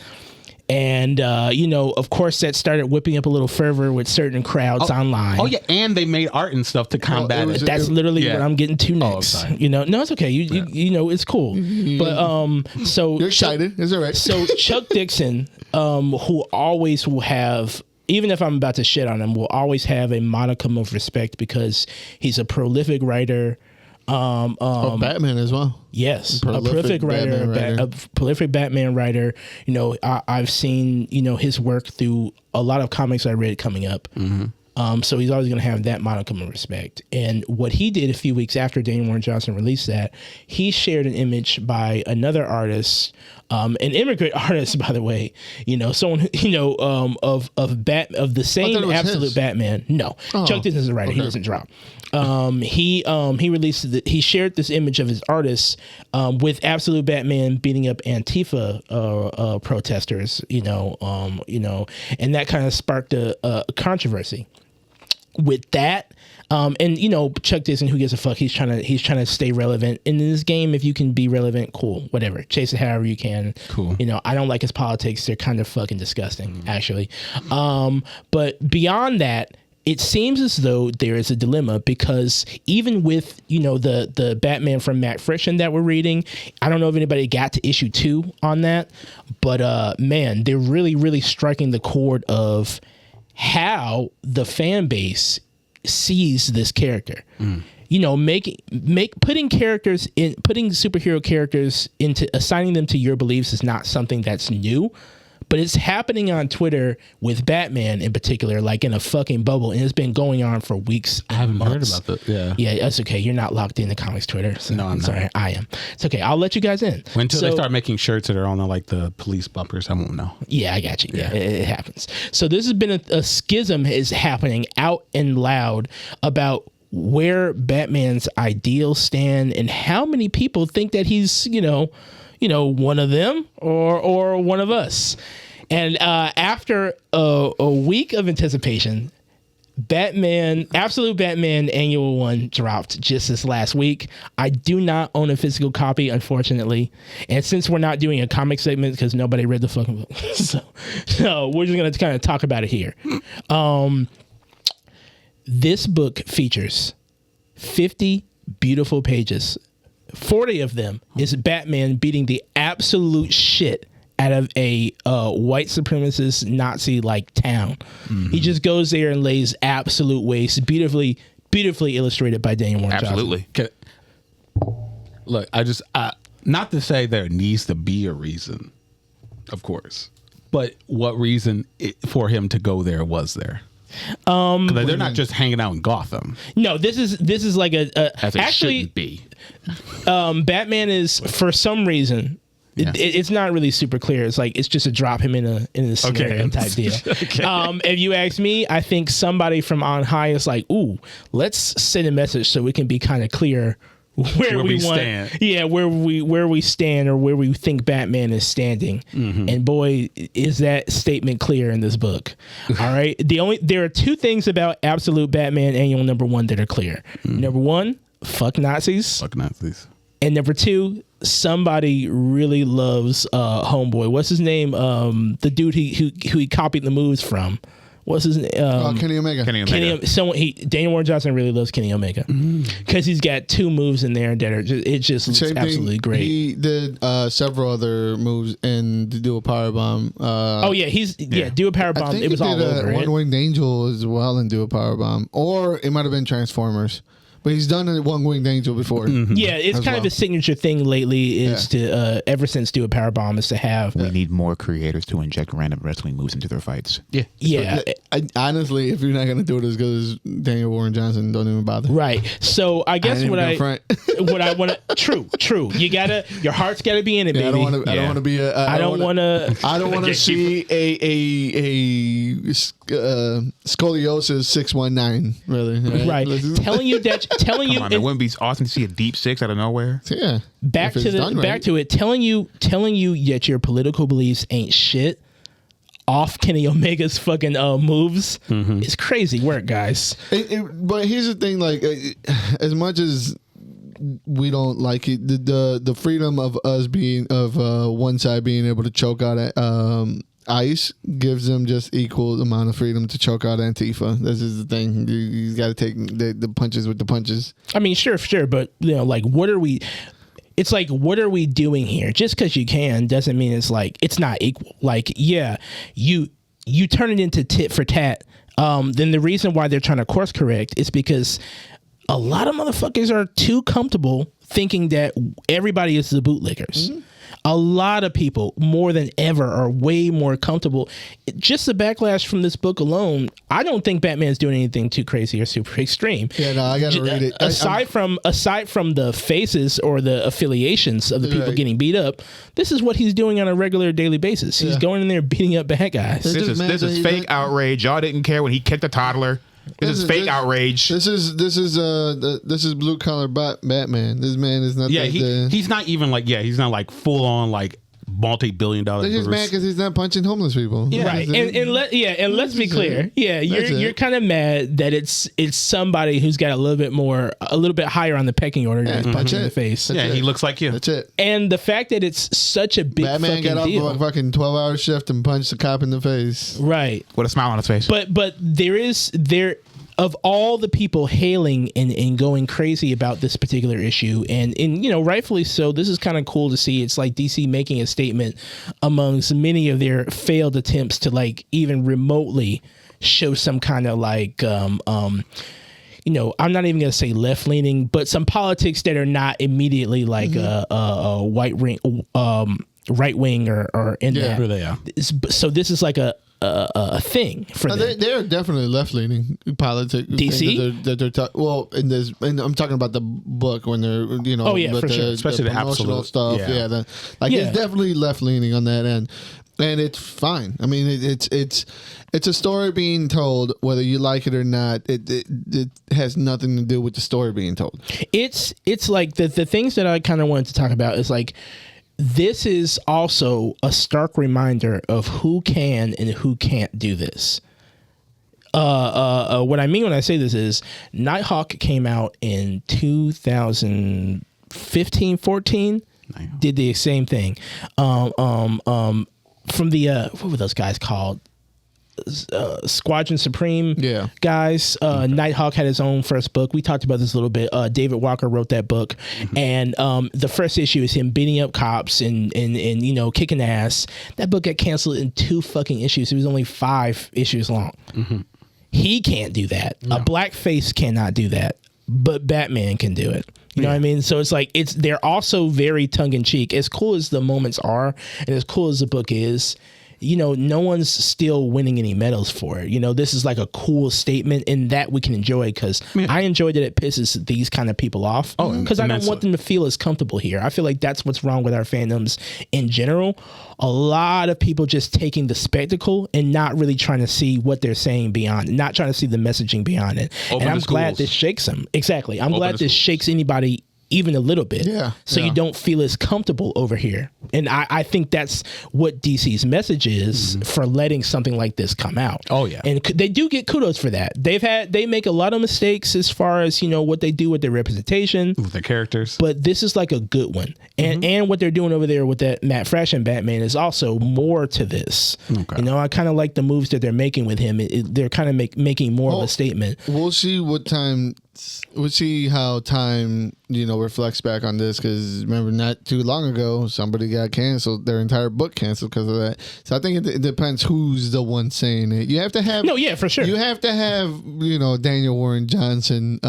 And, of course, that started whipping up a little fervor with certain crowds online. Oh, yeah. And they made art and stuff to combat it. That's literally what I'm getting to next. No, it's okay. You it's cool. But so you're excited. Is it right? So Chuck Dixon, who always will have, even if I'm about to shit on him, will always have a modicum of respect because he's a prolific writer. Batman as well. Yes, a prolific writer, a prolific Batman writer. I've seen his work through a lot of comics I read coming up. So he's always going to have that modicum of respect. And what he did a few weeks after Daniel Warren Johnson released that, he shared an image by another artist, an immigrant artist, by the way. Someone of the same Absolute Batman. No, Chuck Dixon is a writer. Okay. He doesn't drop. He shared this image of his artist with Absolute Batman beating up Antifa protesters. And that kind of sparked a controversy. With that, Chuck Dixon, who gives a fuck? He's trying to stay relevant. And in this game, if you can be relevant, cool, whatever. Chase it however you can. Cool. I don't like his politics. They're kind of fucking disgusting, actually. But beyond that, it seems as though there is a dilemma because even with, the Batman from Matt Fraction that we're reading, I don't know if anybody got to issue 2 on that, but man, they're really, really striking the chord of how the fan base sees this character. Putting superhero characters into assigning them to your beliefs is not something that's new. But it's happening on Twitter with Batman in particular, like in a fucking bubble, and it's been going on for weeks. I haven't months. heard about that. Yeah, that's okay. You're not locked into comics Twitter. So no, I'm sorry, not. I am. It's okay. I'll let you guys in until they start making shirts that are on the police bumpers. I won't know. Yeah, I got you. Yeah, it happens. So this has been a schism is happening out and loud about where Batman's ideals stand and how many people think that he's one of them or one of us. And after a week of anticipation, Absolute Batman Annual 1 dropped just this last week. I do not own a physical copy, unfortunately. And since we're not doing a comic segment because nobody read the fucking book, so we're just going to kind of talk about it here. This book features 50 beautiful pages. 40 of them is Batman beating the absolute shit out of a white supremacist Nazi-like town. He just goes there and lays absolute waste, beautifully illustrated by Daniel Warren Johnson. Absolutely. Look, not to say there needs to be a reason, of course, but what reason for him to go there was there? They're not just hanging out in Gotham. No, this is like as it actually shouldn't be. Batman is, for some reason, it's not really super clear. It's like it's just a drop him in a scenario type deal. If you ask me, I think somebody from on high is like, ooh, let's send a message so we can be kind of clear where we want, stand. yeah, where we stand or where we think Batman is standing. And boy, is that statement clear in this book. All right. There are two things about Absolute Batman Annual #1 that are clear. Number one, fuck Nazis. Fuck Nazis. And number two, somebody really loves Homeboy. What's his name? The dude who he copied the moves from. What's his name? Kenny Omega. Daniel Warren Johnson really loves Kenny Omega because he's got two moves in there that are just looks absolutely great. He did several other moves and to do a powerbomb. Do a powerbomb. It was all over. One Winged Angel as well and do a powerbomb, or it might have been Transformers. But he's done a One Winged Angel before. Yeah, it's kind of a signature thing lately is to, ever since Do a Powerbomb, is to have... We need more creators to inject random wrestling moves into their fights. Yeah. Yeah. So, honestly, if you're not going to do it as good as Daniel Warren Johnson, don't even bother. Right. So I guess what I want to... True. You got to... Your heart's got to be in it, baby. I don't want to be a... I don't want to... I don't want to see a scoliosis 619, really. Right. Telling you that... Telling Come on, it wouldn't be awesome to see a deep six out of nowhere. Yeah. Back to it. Telling you that your political beliefs ain't shit off Kenny Omega's fucking moves is crazy work, guys. But here's the thing: like, as much as we don't like it, the freedom of us being one side being able to choke out at ICE gives them just equal amount of freedom to choke out Antifa. This is the thing. You got to take the punches with the punches. I mean, sure, but like, what are we? It's like, what are we doing here? Just because you can doesn't mean it's not equal. Like, yeah, you turn it into tit for tat. Then the reason why they're trying to course correct is because a lot of motherfuckers are too comfortable thinking that everybody is the bootlickers. A lot of people, more than ever, are way more comfortable. Just the backlash from this book alone, I don't think Batman's doing anything too crazy or super extreme. Yeah, no, I gotta read it. Aside from the faces or the affiliations of the people getting beat up, this is what he's doing on a regular daily basis. He's going in there beating up bad guys. This is fake outrage. Y'all didn't care when he kicked a toddler. This is fake outrage. This is blue collar Batman. This man is not. Yeah, he's not even like he's not like full on like multi-billion-dollar. They're just mad because he's not punching homeless people. Yeah, right. And let's be clear. Yeah, you're kind of mad that it's somebody who's got a little bit higher on the pecking order than punching in the face. He looks like you. That's it. And the fact that it's such a big Batman got off a fucking 12-hour shift and punched the cop in the face. Right. With a smile on his face. But there of all the people hailing and going crazy about this particular issue, and rightfully so, this is kind of cool to see. It's like DC making a statement amongst many of their failed attempts to like even remotely show some kind of like I'm not even gonna say left leaning, but some politics that are not immediately like a right wing or in that. Sure they are. So this is like a thing for them. They're definitely left leaning politics. DC that they're and I'm talking about the book when they're for sure, especially the promotional absolute stuff. It's definitely left leaning on that end, and it's fine. I mean, it's a story being told, whether you like it or not. It has nothing to do with the story being told. It's like the things that I kind of wanted to talk about is like, this is also a stark reminder of who can and who can't do this. What I mean when I say this is Nighthawk came out in 2015, 14, did the same thing. From the what were those guys called? Squadron Supreme guys. Nighthawk had his own first book. We talked about this a little bit. David Walker wrote that book, and the first issue is him beating up cops and kicking ass. That book got canceled in 2 fucking issues. It was only 5 issues long. He can't do that. No. A blackface cannot do that, but Batman can do it. You know what I mean? So it's like they're also very tongue in cheek. As cool as the moments are, and as cool as the book is, no one's still winning any medals for it. This is like a cool statement, and that we can enjoy because I enjoy that it pisses these kind of people off because I don't want them to feel as comfortable here. I feel like that's what's wrong with our fandoms in general. A lot of people just taking the spectacle and not really trying to see what they're saying beyond, not trying to see the messaging beyond it. And I'm glad this shakes them. Exactly. I'm glad this shakes anybody even a little bit. Yeah. So you don't feel as comfortable over here. And I think that's what DC's message is for letting something like this come out. Oh, yeah. And they do get kudos for that. They make a lot of mistakes as far as, what they do with their representation. With the characters. But this is like a good one. And what they're doing over there with that Matt Fraction Batman is also more to this. Okay. I kind of like the moves that they're making with him. They're kind of making more of a statement. We'll see how time, reflects back on this, because remember, not too long ago, somebody got canceled, their entire book canceled because of that. So I think it depends who's the one saying it. You have to have for sure. You have to have Daniel Warren Johnson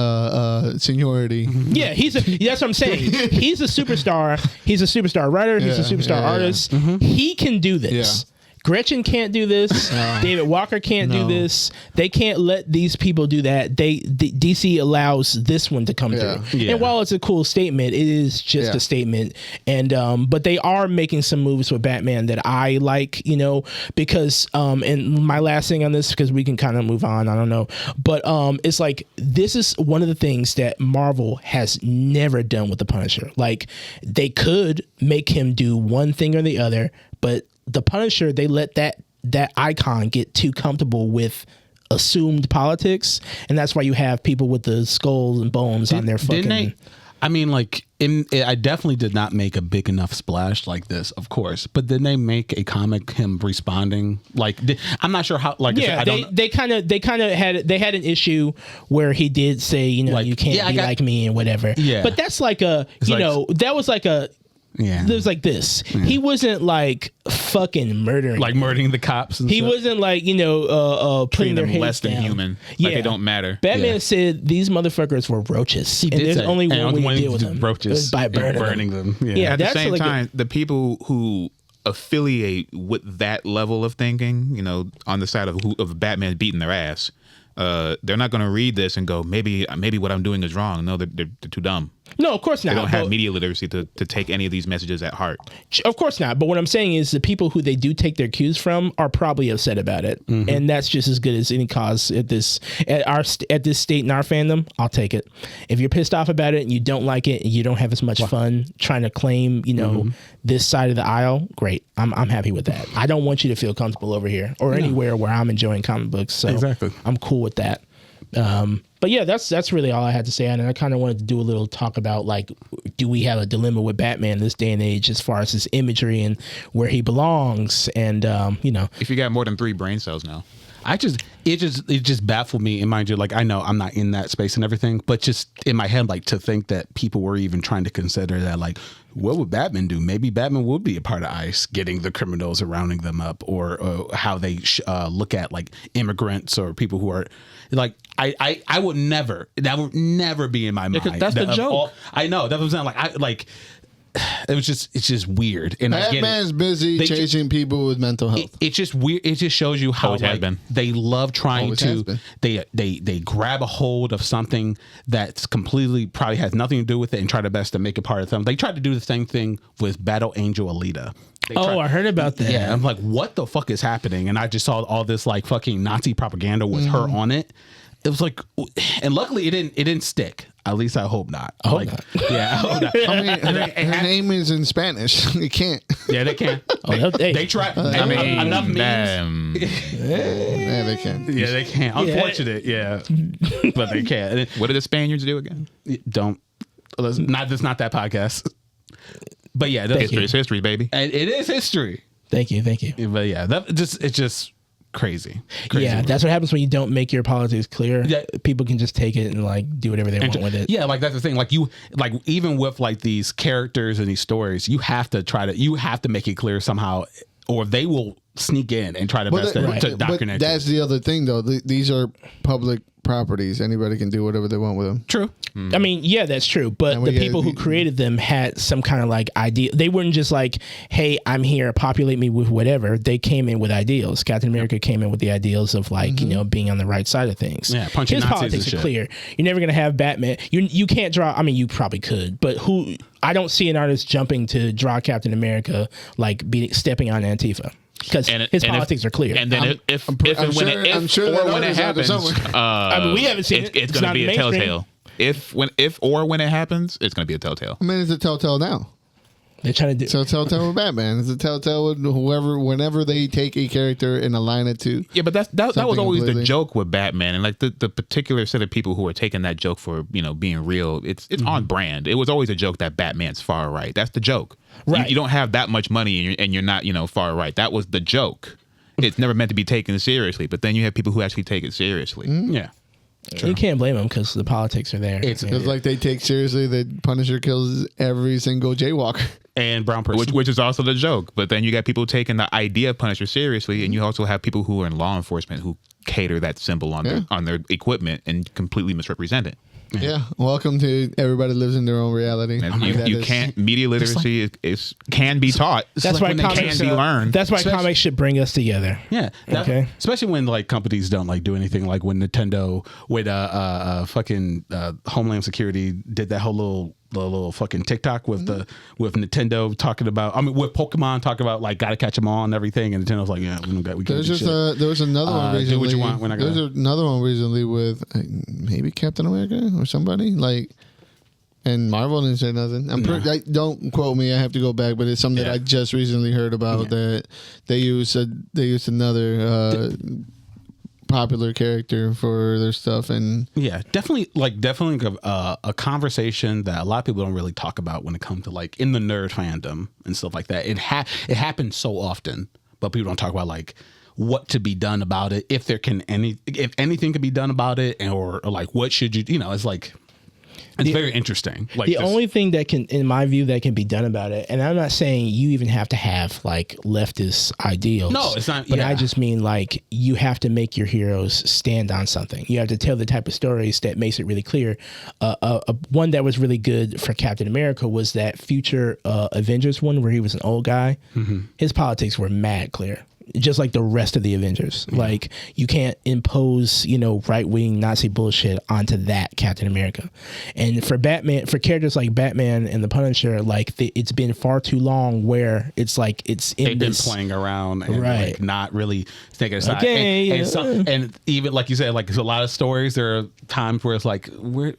seniority. Yeah, that's what I'm saying. He's a superstar. He's a superstar writer. He's a superstar artist. He can do this. Yeah. Gretchen can't do this. David Walker can't do this. They can't let these people do that. DC allows this one to come through. Yeah. And while it's a cool statement, it is just a statement. And but they are making some moves with Batman that I like, because and my last thing on this, because we can kind of move on, I don't know, but it's like, this is one of the things that Marvel has never done with the Punisher. Like, they could make him do one thing or the other, but the Punisher, they let that icon get too comfortable with assumed politics, and that's why you have people with the skulls and bones on their fucking. I definitely did not make a big enough splash like this, of course. But did they make a comic him responding? I'm not sure how. They kind of had an issue where he did say, you can't be like me and whatever. Yeah. But that's that was like a. Yeah, there's like this. Yeah. He wasn't like fucking murdering, murdering the cops. He wasn't like putting their heads less than down. human. Like they don't matter. Batman said these motherfuckers were roaches, and there's only one way to deal with them: roaches by burning them. Yeah. At the same time, the people who affiliate with that level of thinking, on the side of Batman beating their ass, they're not going to read this and go, maybe what I'm doing is wrong. No, they're too dumb. No, of course not. They don't have media literacy to take any of these messages at heart. Of course not. But what I'm saying is the people who they do take their cues from are probably upset about it, and that's just as good as any cause at this state in our fandom. I'll take it. If you're pissed off about it and you don't like it and you don't have as much fun trying to claim, this side of the aisle, great. I'm happy with that. I don't want you to feel comfortable over here or anywhere where I'm enjoying comic books. So exactly. I'm cool with that. But yeah, that's really all I had to say on it. I kind of wanted to do a little talk about, like, do we have a dilemma with Batman this day and age as far as his imagery and where he belongs, and if you got more than 3 brain cells now. It just baffled me, and mind you, like, I know I'm not in that space and everything, but just in my head, like, to think that people were even trying to consider that, like, what would Batman do? Maybe Batman would be a part of ICE, getting the criminals and rounding them up, or how they look at, like, immigrants or people who are, like, I would never, that would never be in my mind. That's the joke. I know, that was like, it's just weird. And Batman's busy chasing people with mental health. It's just weird. It just shows you how they love trying to. They grab a hold of something that's completely probably has nothing to do with it and try their best to make it part of them. They tried to do the same thing with Battle Angel Alita. I heard about that. Yeah, I'm like, what the fuck is happening? And I just saw all this like fucking Nazi propaganda with her on it. It was like, and luckily it didn't stick. At least I hope not. I hope not. Yeah, I hope not. I mean, her name is in Spanish. You can't. Yeah, they can. They try. Enough memes. Yeah, they can. Yeah, they can. Unfortunate. Yeah, but they can. What did the Spaniards do again? Don't. That's not that podcast. But yeah, it's history, baby. And it is history. Thank you. But yeah, it's just crazy. Yeah, that's what happens when you don't make your politics clear. Yeah. People can just take it and like do whatever they want with it. Yeah, like that's the thing. Like even with like these characters and these stories, you have to make it clear somehow, or they will sneak in and try to document. That's the other thing, though. These are public properties. Anybody can do whatever they want with them. True. I mean, yeah, that's true. But the people who created them had some kind of like idea. They weren't just like, hey, I'm here, populate me with whatever. They came in with ideals. Captain America came in with the ideals of like, being on the right side of things. Yeah, punching His Nazis politics and are shit. clear. You're never going to have Batman. You can't draw. I mean, you probably could, but I don't see an artist jumping to draw Captain America like stepping on Antifa. Because his politics are clear. And then when it happens, I mean, we haven't seen it. It's going to be a telltale. if when it happens, it's going to be a Telltale. I mean, it's a Telltale now. They're trying to do. So Telltale with Batman. It's a Telltale with whenever they take a character and align it to. Yeah, but that was always completely. the joke with Batman, and like the particular set of people who are taking that joke for being real. It's on brand. It was always a joke that Batman's far right. That's the joke. Right. You don't have that much money, and you're not far right. That was the joke. It's never meant to be taken seriously. But then you have people who actually take it seriously. Yeah. You can't blame them because the politics are there. It's like they take seriously that Punisher kills every single jaywalker. and brown person. Which is also the joke. But then you got people taking the idea of Punisher seriously, and you also have people who are in law enforcement who cater that symbol on their equipment and completely misrepresent it. Yeah. Welcome to everybody lives in their own reality. And you can't. Media literacy can be taught. That's why comics can be learned. That's why comics should bring us together. Yeah. Okay. Especially when like companies don't like do anything, like when Nintendo with fucking Homeland Security did that whole little fucking TikTok with Nintendo talking about, with Pokemon talking about like gotta catch them all and everything, and Nintendo's like, yeah, we can't There's do just shit. there was another one recently. Do what you want when I go. There's another one recently with maybe Captain America or somebody like. And Marvel didn't say nothing. Don't quote me. I have to go back, but it's something that I just recently heard about that they used another popular character for their stuff, and definitely a conversation that a lot of people don't really talk about when it comes to like in the nerd fandom and stuff like that. It happens so often, but people don't talk about like what to be done about it, if anything can be done about it, or like what should you it's like. It's very interesting. Like the only thing that can, in my view, that can be done about it, and I'm not saying you even have to have like leftist ideals. No, it's not. But I just mean like you have to make your heroes stand on something. You have to tell the type of stories that makes it really clear. One that was really good for Captain America was that future Avengers one where he was an old guy. Mm-hmm. His politics were mad clear. Just like the rest of the Avengers. Like you can't impose, right-wing Nazi bullshit onto that Captain America. And for Batman, for characters like Batman and the Punisher, like it's been far too long where it's like they've been playing around and like not really thinking aside. Okay, and even like you said, like there's a lot of stories. There are times where it's like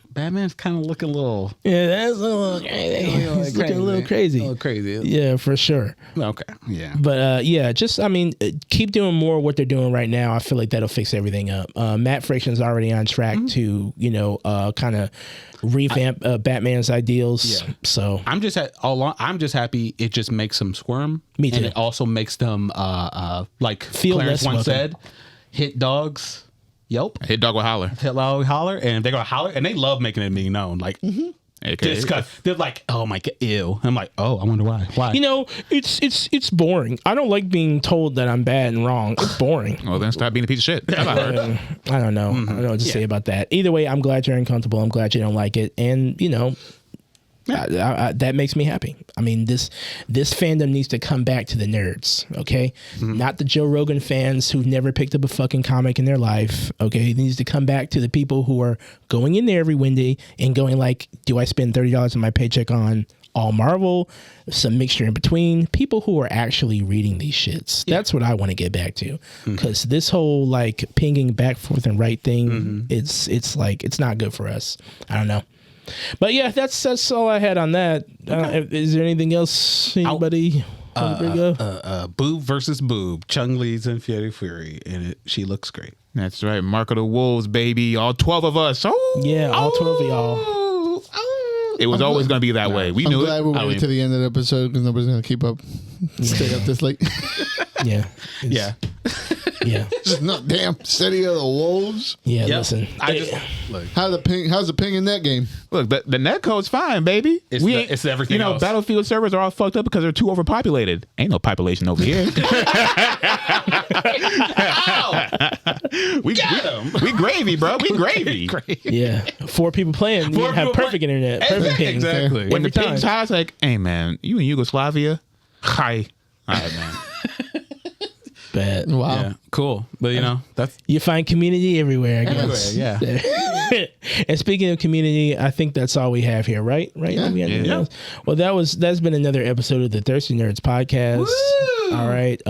Batman's kind of looking a little. Yeah, that's a little crazy. He's looking a little crazy. A little crazy. Yeah, for sure. Okay. Yeah. But keep doing more of what they're doing right now. I feel like that'll fix everything up. Matt Friction's already on track to, kind of revamp Batman's ideals. Yeah. So I'm just happy it just makes them squirm. Me too. And it also makes them like feel Clarence less once welcome. said, hit dogs. Yelp. Hit dog will holler. Hit dog will holler, and they're gonna holler, and they love making it being known. Like. Mm-hmm. They're like, oh my god, ew. I'm like, oh, I wonder why. Why? It's boring. I don't like being told that I'm bad and wrong. It's boring. Well, then stop being a piece of shit. I don't know. Mm-hmm. I don't know what to say about that. Either way, I'm glad you're uncomfortable. I'm glad you don't like it, and that makes me happy. I mean, this fandom needs to come back to the nerds, okay? Mm-hmm. Not the Joe Rogan fans who've never picked up a fucking comic in their life, okay? It needs to come back to the people who are going in there every Wednesday and going like, do I spend $30 of my paycheck on all Marvel, some mixture in between? People who are actually reading these shits. Yeah. That's what I want to get back to, because this whole like pinging back, forth, and right thing, it's like it's not good for us. I don't know. But yeah, that's all I had on that. Is there anything else anybody want to bring up? Boob versus Boob. Chung Lee's in Fury, and she looks great. That's right. Mark of the Wolves, baby. All 12 of us. Oh, yeah, all 12 of y'all. Oh. It was always going to be that way. We knew it. I'm glad we waited to the end of the episode because nobody's going to keep up. Stay up this late. Yeah. Yeah. Yeah. Just not damn City of the Wolves. Yeah, listen. How's the ping in that game? Look, the net code's fine, baby. It's everything else. Battlefield servers are all fucked up because they're too overpopulated. Ain't no population over here. We gravy, bro. We gravy. Yeah. 4 people playing. You have perfect internet. Perfect ping. Exactly. When the ping's high, it's like, hey, man, you in Yugoslavia? Hi. All right, man. Bad. Wow. Yeah, cool. But that's you find community everywhere, I guess. Yeah. And speaking of community, I think that's all we have here, right? Right? Yeah. Well, that's been another episode of the Thirsty Nerds podcast. Woo! All right.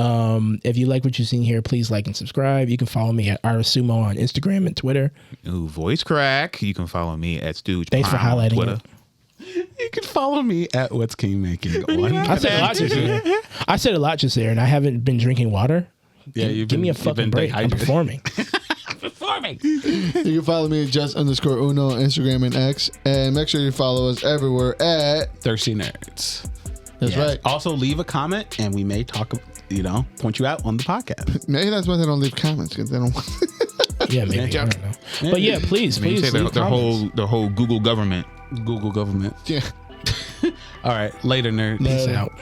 If you like what you've seen here, please like and subscribe. You can follow me at Arasumo on Instagram and Twitter. Ooh, voice crack. You can follow me at Stooge. Thanks for Prime on highlighting Twitter. it. You can follow me at What's King Making. I said a lot just there. I said a lot just there, and I haven't been drinking water. Yeah, Give me a fucking break. I'm performing. You can follow me at just_Uno on Instagram and X, and make sure you follow us everywhere at Thirsty Nerds. That's right. Also, leave a comment, and we may talk. Point you out on the podcast. Maybe that's why they don't leave comments, because they don't want Yeah, maybe. I don't know. But yeah, please You say leave the comments. whole Google government. Google government. Yeah. All right, later, nerd. Peace out.